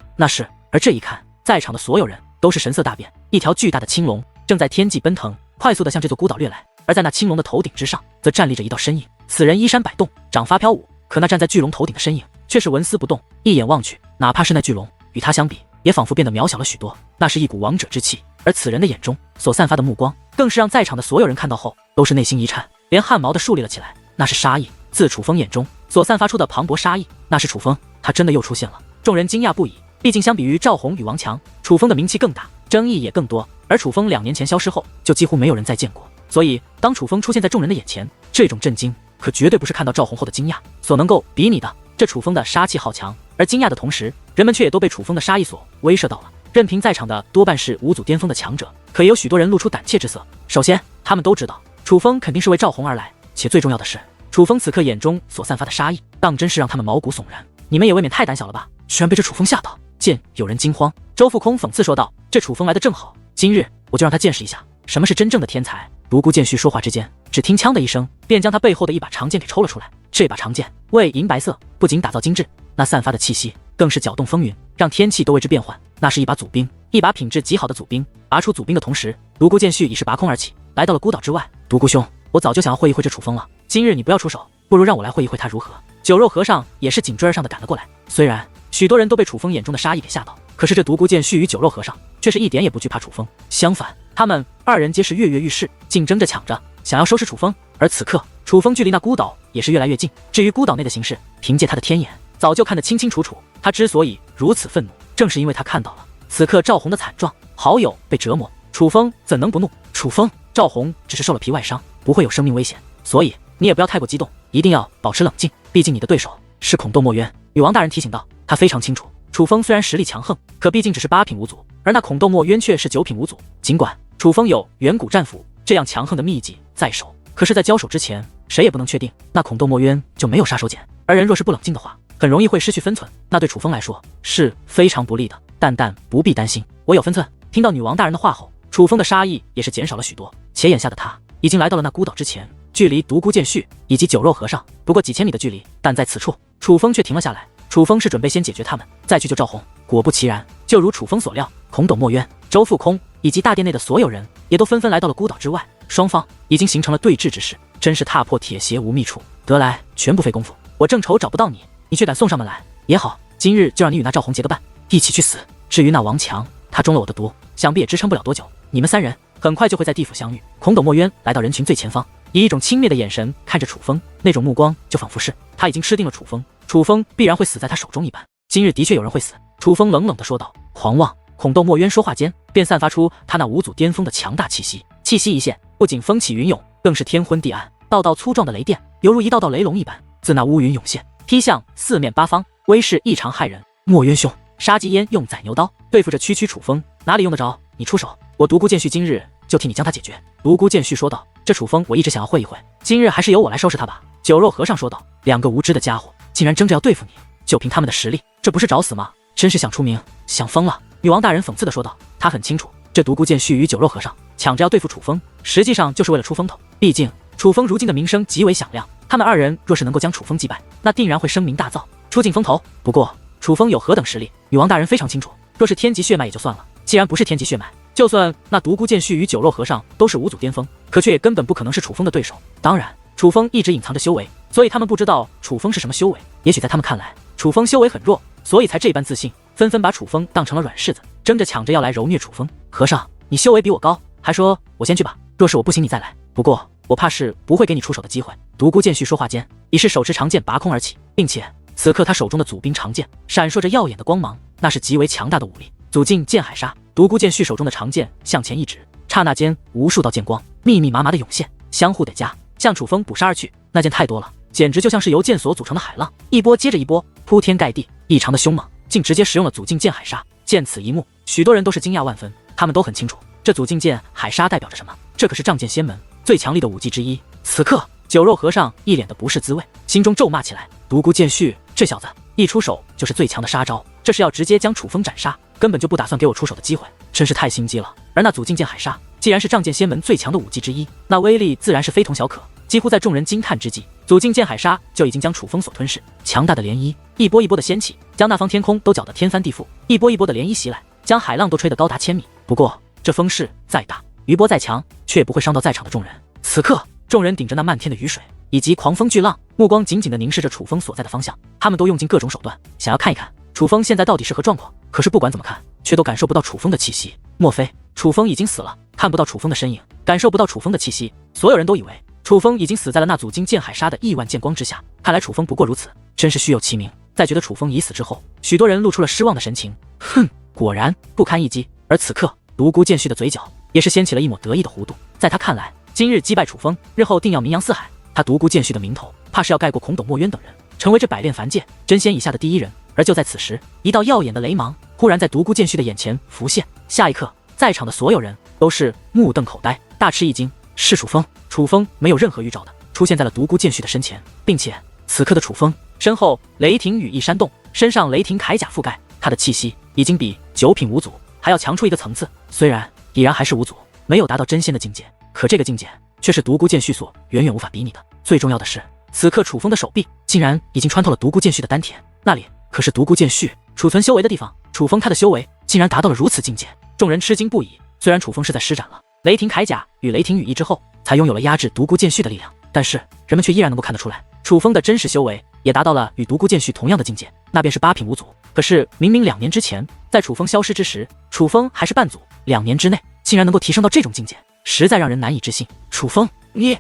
而这一看，在场的所有人都是神色大变。一条巨大的青龙正在天际奔腾，快速地向这座孤岛掠来。而在那青龙的头顶之上，则站立着一道身影。此人衣衫摆动，掌发飘舞，可那站在巨龙头顶的身影却是纹丝不动。一眼望去，哪怕是那巨龙，与他相比，也仿佛变得渺小了许多。那是一股王者之气，而此人的眼中所散发的目光，更是让在场的所有人看到后都是内心一颤，连汗毛都竖立了起来。那是杀意，自楚风眼中所散发出的磅礴杀意。那是楚风，他真的又出现了。众人惊讶不已，毕竟相比于赵红与王强，楚风的名气更大，争议也更多。而楚风2年前消失后，就几乎没有人再见过。所以当楚风出现在众人的眼前，这种震惊可绝对不是看到赵红后的惊讶所能够比拟的。这楚风的杀气好强，而惊讶的同时，人们却也都被楚风的杀意所威慑到了。任凭在场的多半是5组巅峰的强者，可也有许多人露出胆怯之色。首先，他们都知道楚风肯定是为赵红而来，且最重要的是，楚风此刻眼中所散发的杀意，当真是让他们毛骨悚然。你们也未免太胆小了吧，居然被这楚风吓到。见有人惊慌，周富空讽刺说道：“这楚风来得正好，今日我就让他见识一下什么是真正的天才。”独孤剑续说话之间，只听锵的一声，便将他背后的一把长剑给抽了出来。这把长剑为银白色，不仅打造精致，那散发的气息更是搅动风云，让天气都为之变幻。那是一把祖兵，一把品质极好的祖兵。拔出祖兵的同时，独孤剑续已是拔空而起，来到了孤岛之外。独孤兄，我早就想要会一会这楚风了，今日你不要出手，不如让我来会一会他如何？酒肉和尚也是紧追而上的赶了过来。虽然许多人都被楚风眼中的杀意给吓到，可是这独孤剑续与酒肉和尚却是一点也不惧怕楚风，相反，他们2人皆是跃跃欲试，竞争着抢着想要收拾楚风。而此刻，楚风距离那孤岛也是越来越近。至于孤岛内的形势，凭借他的天眼，早就看得清清楚楚。他之所以如此愤怒，正是因为他看到了此刻赵红的惨状，好友被折磨，楚风怎能不怒？楚风，赵红只是受了皮外伤，不会有生命危险，所以你也不要太过激动，一定要保持冷静。毕竟你的对手是孔窦墨渊。女王大人提醒道，他非常清楚，楚风虽然实力强横，可毕竟只是8品5组，而那孔窦墨渊却是9品5组。尽管楚风有远古战斧这样强横的秘籍在手，可是在交手之前，谁也不能确定那孔窦墨渊就没有杀手锏。而人若是不冷静的话，很容易会失去分寸，那对楚风来说是非常不利的。但不必担心，我有分寸。听到女王大人的话后，楚风的杀意也是减少了许多，且眼下的他已经来到了那孤岛之前，距离独孤剑续以及酒肉和尚不过几千米的距离。但在此处，楚风却停了下来。楚风是准备先解决他们，再去救赵红。果不其然，就如楚风所料，孔窦墨渊、周富空以及大殿内的所有人也都纷纷来到了孤岛之外，双方已经形成了对峙之势，真是踏破铁鞋无觅处，得来全不费功夫。我正愁找不到你，你却敢送上门来，也好，今日就让你与那赵红结个伴，一起去死。至于那王强，他中了我的毒，想必也支撑不了多久，你们3人很快就会在地府相遇。孔窦墨渊来到人群最前方，以一种轻蔑的眼神看着楚风，那种目光就仿佛是他已经吃定了楚风，楚风必然会死在他手中一般。今日的确有人会死，楚风冷冷地说道。狂妄！孔窦墨渊说话间，便散发出他那5组巅峰的强大气息，气息一现，不仅风起云涌，更是天昏地暗，道道粗壮的雷电犹如一道道雷龙一般，自那乌云涌现，劈向4面8方，威势异常骇人。墨渊兄，杀鸡焉用宰牛刀，对付这区区楚风，哪里用得着你出手？我独孤剑续今日就替你将他解决。独孤剑续说道。这楚风我一直想要会一会，今日还是由我来收拾他吧。酒肉和尚说道。2个无知的家伙竟然争着要对付你，就凭他们的实力，这不是找死吗？真是想出名，想疯了。女王大人讽刺地说道。他很清楚，这独孤剑续与酒肉和尚抢着要对付楚风，实际上就是为了出风头。毕竟楚风如今的名声极为响亮，他们2人若是能够将楚风击败，那定然会声名大噪，出尽风头。不过楚风有何等实力，女王大人非常清楚。若是天级血脉也就算了，既然不是天级血脉，就算那独孤剑续与酒肉和尚都是5组巅峰，可却也根本不可能是楚风的对手。当然，楚风一直隐藏着修为，所以他们不知道楚风是什么修为。也许在他们看来，楚风修为很弱，所以才这般自信，纷纷把楚风当成了软柿子，争着抢着要来揉虐楚风。和尚，你修为比我高，还说我先去吧，若是我不行你再来。不过我怕是不会给你出手的机会。独孤剑续说话间，已是手持长剑拔空而起，并且此刻他手中的祖兵长剑闪烁着耀眼的光芒，那是极为强大的武力，祖劲剑海杀。独孤剑续手中的长剑向前一指，刹那间无数道剑光密密麻麻的涌现，相互叠加，向楚风捕杀而去。那剑太多了，简直就像是由剑所组成的海浪，一波接着一波，铺天盖地，异常的凶猛，竟直接使用了阻境剑海杀。见此一幕，许多人都是惊讶万分，他们都很清楚这阻境剑海杀代表着什么，这可是仗剑仙门最强力的武技之一。此刻酒肉和尚一脸的不是滋味，心中咒骂起来：独孤剑续这小子一出手就是最强的杀招，这是要直接将楚风斩杀，根本就不打算给我出手的机会，真是太心机了。而那阻境剑海杀既然是仗剑仙门最强的武技之一，那威力自然是非同小可。几乎在众人惊叹之际，阻境剑海杀就已经将楚风所吞噬。强大的涟漪一波一波的掀起，将那方天空都搅得天翻地覆，一波一波的涟漪袭来，将海浪都吹得高达1000米。不过这风势再大，余波再强，却也不会伤到在场的众人。此刻众人顶着那漫天的雨水以及狂风巨浪，目光紧紧地凝视着楚风所在的方向，他们都用尽各种手段想要看一看楚风现在到底是何状况。可是不管怎么看，却都感受不到楚风的气息。莫非楚风已经死了？看不到楚风的身影，感受不到楚风的气息，所有人都以为楚风已经死在了那阻境剑海杀的亿万剑光之下。看来楚风不过如此，真是虚有其名。在觉得楚风已死之后，许多人露出了失望的神情。哼，果然不堪一击。而此刻独孤剑续的嘴角也是掀起了一抹得意的弧度，在他看来，今日击败楚风，日后定要名扬四海。他独孤剑续的名头，怕是要盖过孔董墨渊等人，成为这百炼凡界真仙以下的第一人。而就在此时，一道耀眼的雷芒忽然在独孤剑续的眼前浮现，下一刻，在场的所有人都是目瞪口呆，大吃一惊。是楚风！楚风没有任何预兆的出现在了独孤剑续的身前，并且此刻的楚风身后雷霆羽翼扇动，身上雷霆铠甲覆盖，他的气息已经比九品五祖还要强出一个层次。虽然已然还是五祖，没有达到真仙的境界，可这个境界却是独孤剑续所远远无法比拟的。最重要的是，此刻楚风的手臂竟然已经穿透了独孤剑续的丹田，那里可是独孤剑续储存修为的地方。楚风他的修为竟然达到了如此境界，众人吃惊不已。虽然楚风是在施展了雷霆铠甲与雷霆羽翼之后，才拥有了压制独孤剑续的力量，但是人们却依然能够看得出来，楚风的真实修为也达到了与独孤剑续同样的境界，那便是8品五祖。可是明明2年之前，在楚风消失之时，楚风还是半祖，2年之内竟然能够提升到这种境界，实在让人难以置信。楚风，你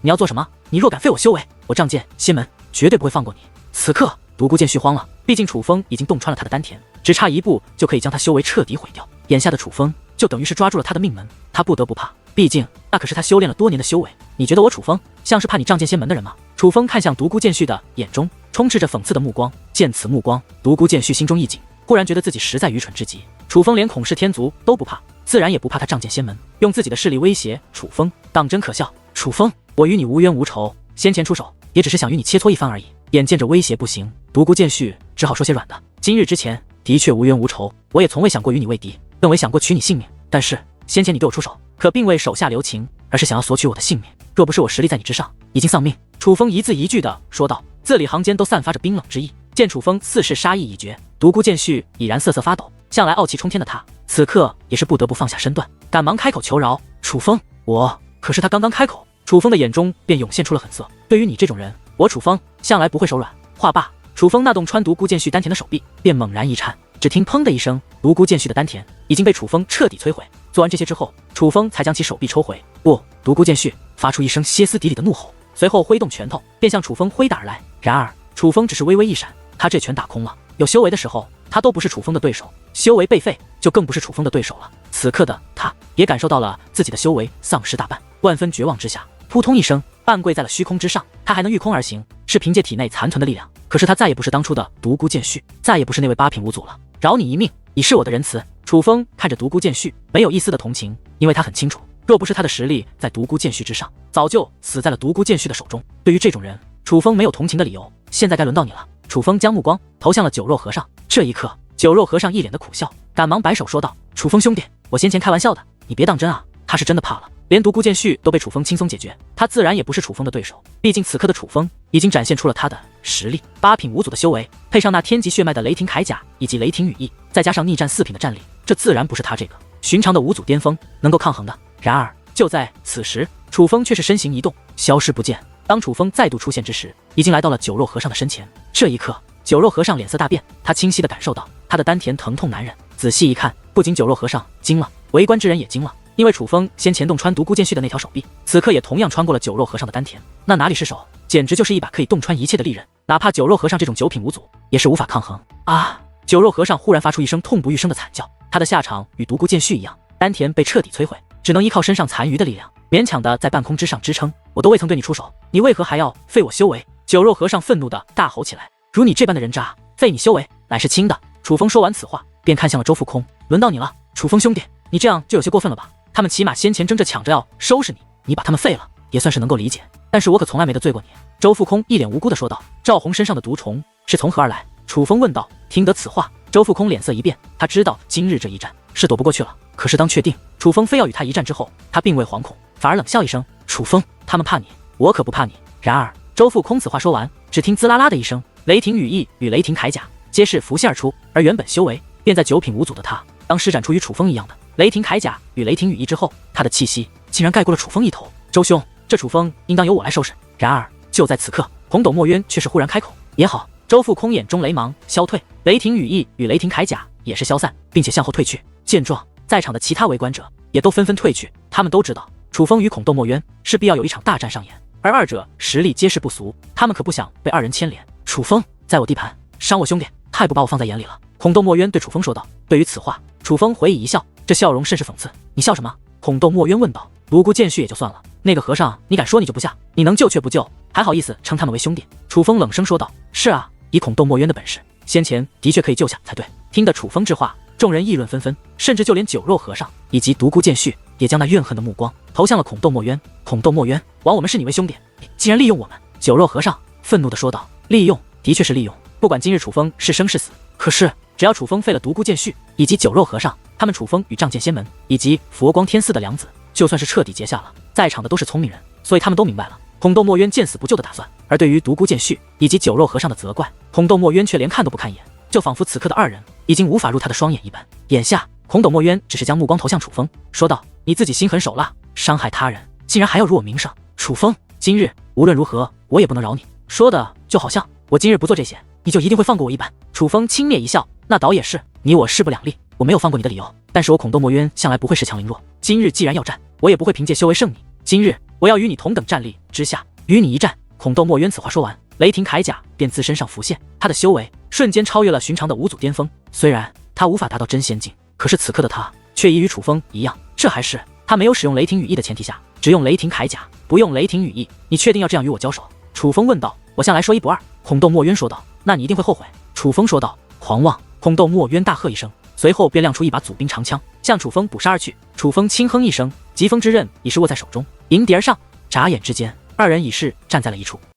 要做什么？你若敢废我修为，我仗剑仙门绝对不会放过你。此刻独孤剑续慌了，毕竟楚风已经洞穿了他的丹田，只差一步就可以将他修为彻底毁掉。眼下的楚风就等于是抓住了他的命门，他不得不怕，毕竟那可是他修炼了多年的修为。你觉得我楚风像是怕你仗剑仙门的人吗？楚风看向独孤剑续的眼中充斥着讽刺的目光，见此目光，独孤剑续心中一紧，忽然觉得自己实在愚蠢至极。楚风连孔氏天族都不怕，自然也不怕他仗剑仙门，用自己的势力威胁楚风，当真可笑。楚风，我与你无冤无仇，先前出手也只是想与你切磋一番而已。眼见着威胁不行，独孤剑续只好说些软的。今日之前的确无冤无仇，我也从未想过与你为敌，更未想过取你性命。但是先前你对我出手，可并未手下留情，而是想要索取我的性命。若不是我实力在你之上，已经丧命。楚风一字一句的说道，字里行间都散发着冰冷之意。见楚风似是杀意已决，独孤剑续已然瑟瑟发抖。向来傲气冲天的他，此刻也是不得不放下身段，赶忙开口求饶：楚风，我……可是他刚刚开口，楚风的眼中便涌现出了狠色。对于你这种人，我楚风向来不会手软。话罢，楚风那洞穿独孤剑续丹田的手臂便猛然一颤，只听砰的一声，独孤剑续的丹田已经被楚风彻底摧毁。做完这些之后，楚风才将其手臂抽回。不，独孤剑续发出一声歇斯底里的怒吼，随后挥动拳头便向楚风挥打而来。然而楚风只是微微一闪，他这拳打空了。有修为的时候，他都不是楚风的对手，修为被废，就更不是楚风的对手了。此刻的他也感受到了自己的修为丧失大半，万分绝望之下，扑通一声半跪在了虚空之上。他还能御空而行，是凭借体内残存的力量。可是他再也不是当初的独孤剑续，再也不是那位8品五祖了。饶你一命，以示我的仁慈。楚风看着独孤剑续，没有一丝的同情，因为他很清楚，若不是他的实力在独孤剑续之上，早就死在了独孤剑续的手中。对于这种人，楚风没有同情的理由。现在该轮到你了。楚风将目光投向了酒肉和尚。这一刻，酒肉和尚一脸的苦笑，赶忙摆手说道：楚风兄弟，我先前开玩笑的，你别当真啊。他是真的怕了，连独孤剑续都被楚风轻松解决，他自然也不是楚风的对手。毕竟此刻的楚风已经展现出了他的实力，8品五祖的修为，配上那天级血脉的雷霆铠甲以及雷霆羽翼，再加上逆战4品的战力，这自然不是他这个寻常的五祖巅峰能够抗衡的。然而就在此时，楚风却是身形一动，消失不见。当楚风再度出现之时，已经来到了酒肉和尚的身前。这一刻，酒肉和尚脸色大变，他清晰地感受到他的丹田疼痛难忍。仔细一看，不仅酒肉和尚惊了，围观之人也惊了。因为楚风先前洞穿独孤剑续的那条手臂，此刻也同样穿过了酒肉和尚的丹田，那哪里是手，简直就是一把可以洞穿一切的利刃，哪怕酒肉和尚这种9品五祖也是无法抗衡啊！酒肉和尚忽然发出一声痛不欲生的惨叫，他的下场与独孤剑续一样，丹田被彻底摧毁。只能依靠身上残余的力量，勉强的在半空之上支撑。我都未曾对你出手，你为何还要废我修为？酒肉和尚愤怒的大吼起来：如你这般的人渣，废你修为乃是轻的。楚风说完此话，便看向了周富空：轮到你了，楚风兄弟，你这样就有些过分了吧？他们起码先前争着抢着要收拾你，你把他们废了，也算是能够理解。但是我可从来没得罪过你。周富空一脸无辜的说道：赵红身上的毒虫是从何而来？楚风问道。听得此话，周富空脸色一变，他知道今日这一战是躲不过去了。可是当确定楚风非要与他一战之后，他并未惶恐，反而冷笑一声：楚风，他们怕你，我可不怕你。然而周富空此话说完，只听滋啦啦的一声，雷霆羽翼与雷霆铠甲皆是浮现而出，而原本修为便在9品无阻的他，当施展出与楚风一样的雷霆铠甲与雷霆羽翼之后，他的气息竟然盖过了楚风一头。周兄，这楚风应当由我来收拾。然而就在此刻，孔斗墨渊却是忽然开口：也好。周富空眼中雷芒消退，雷霆羽翼与雷霆铠甲也是消散，并且向后退去。见状，在场的其他围观者也都纷纷退去。他们都知道楚风与孔斗墨渊势必要有一场大战上演，而二者实力皆是不俗，他们可不想被二人牵连。楚风在我地盘伤我兄弟，太不把我放在眼里了。孔斗墨渊对楚风说道。对于此话，楚风回以一笑，这笑容甚是讽刺。你笑什么？孔斗墨渊问道。独孤剑续也就算了，那个和尚你敢说你就不下？你能救却不救，还好意思称他们为兄弟？楚风冷声说道。是啊，以孔斗墨渊的本事，先前的确可以救下才对。听得楚风之话，众人议论纷纷，甚至就连酒肉和尚以及独孤剑续也将那怨恨的目光投向了孔斗墨渊。孔斗墨渊，枉我们视你为兄弟，你竟然利用我们！酒肉和尚愤怒地说道。利用，的确是利用，不管今日楚风是生是死，可是只要楚风废了独孤剑续以及酒肉和尚，他们楚风与仗剑仙门以及佛光天寺的梁子，就算是彻底结下了。在场的都是聪明人，所以他们都明白了孔斗墨渊见死不救的打算。而对于独孤剑续以及酒肉和尚的责怪，孔斗墨渊却连看都不看一眼，就仿佛此刻的二人已经无法入他的双眼一般。眼下孔斗墨渊只是将目光投向楚风，说道：你自己心狠手辣，伤害他人，竟然还要辱我名声。楚风，今日无论如何我也不能饶你。说的就好像我今日不做这些，你就一定会放过我一般。楚风轻蔑一笑，那倒也是，你我势不两立，我没有放过你的理由。但是我孔斗墨渊向来不会恃强凌弱，今日既然要战，我也不会凭借修为胜你。今日我要与你同等战力之下，与你一战。孔斗墨渊此话说完，雷霆铠甲便自身上浮现，他的修为瞬间超越了寻常的五祖巅峰。虽然他无法达到真仙境，可是此刻的他却已与楚风一样，这还是他没有使用雷霆羽翼的前提下，只用雷霆铠甲，不用雷霆羽翼。你确定要这样与我交手？楚风问道。我向来说一不二。孔斗墨渊说道。那你一定会后悔。楚风说道。狂妄！孔斗墨渊大喝一声，随后便亮出一把祖兵长枪，向楚风捕杀而去。楚风轻哼一声，疾风之刃已是握在手中，迎敌而上。眨眼之间，二人已是站在了一处。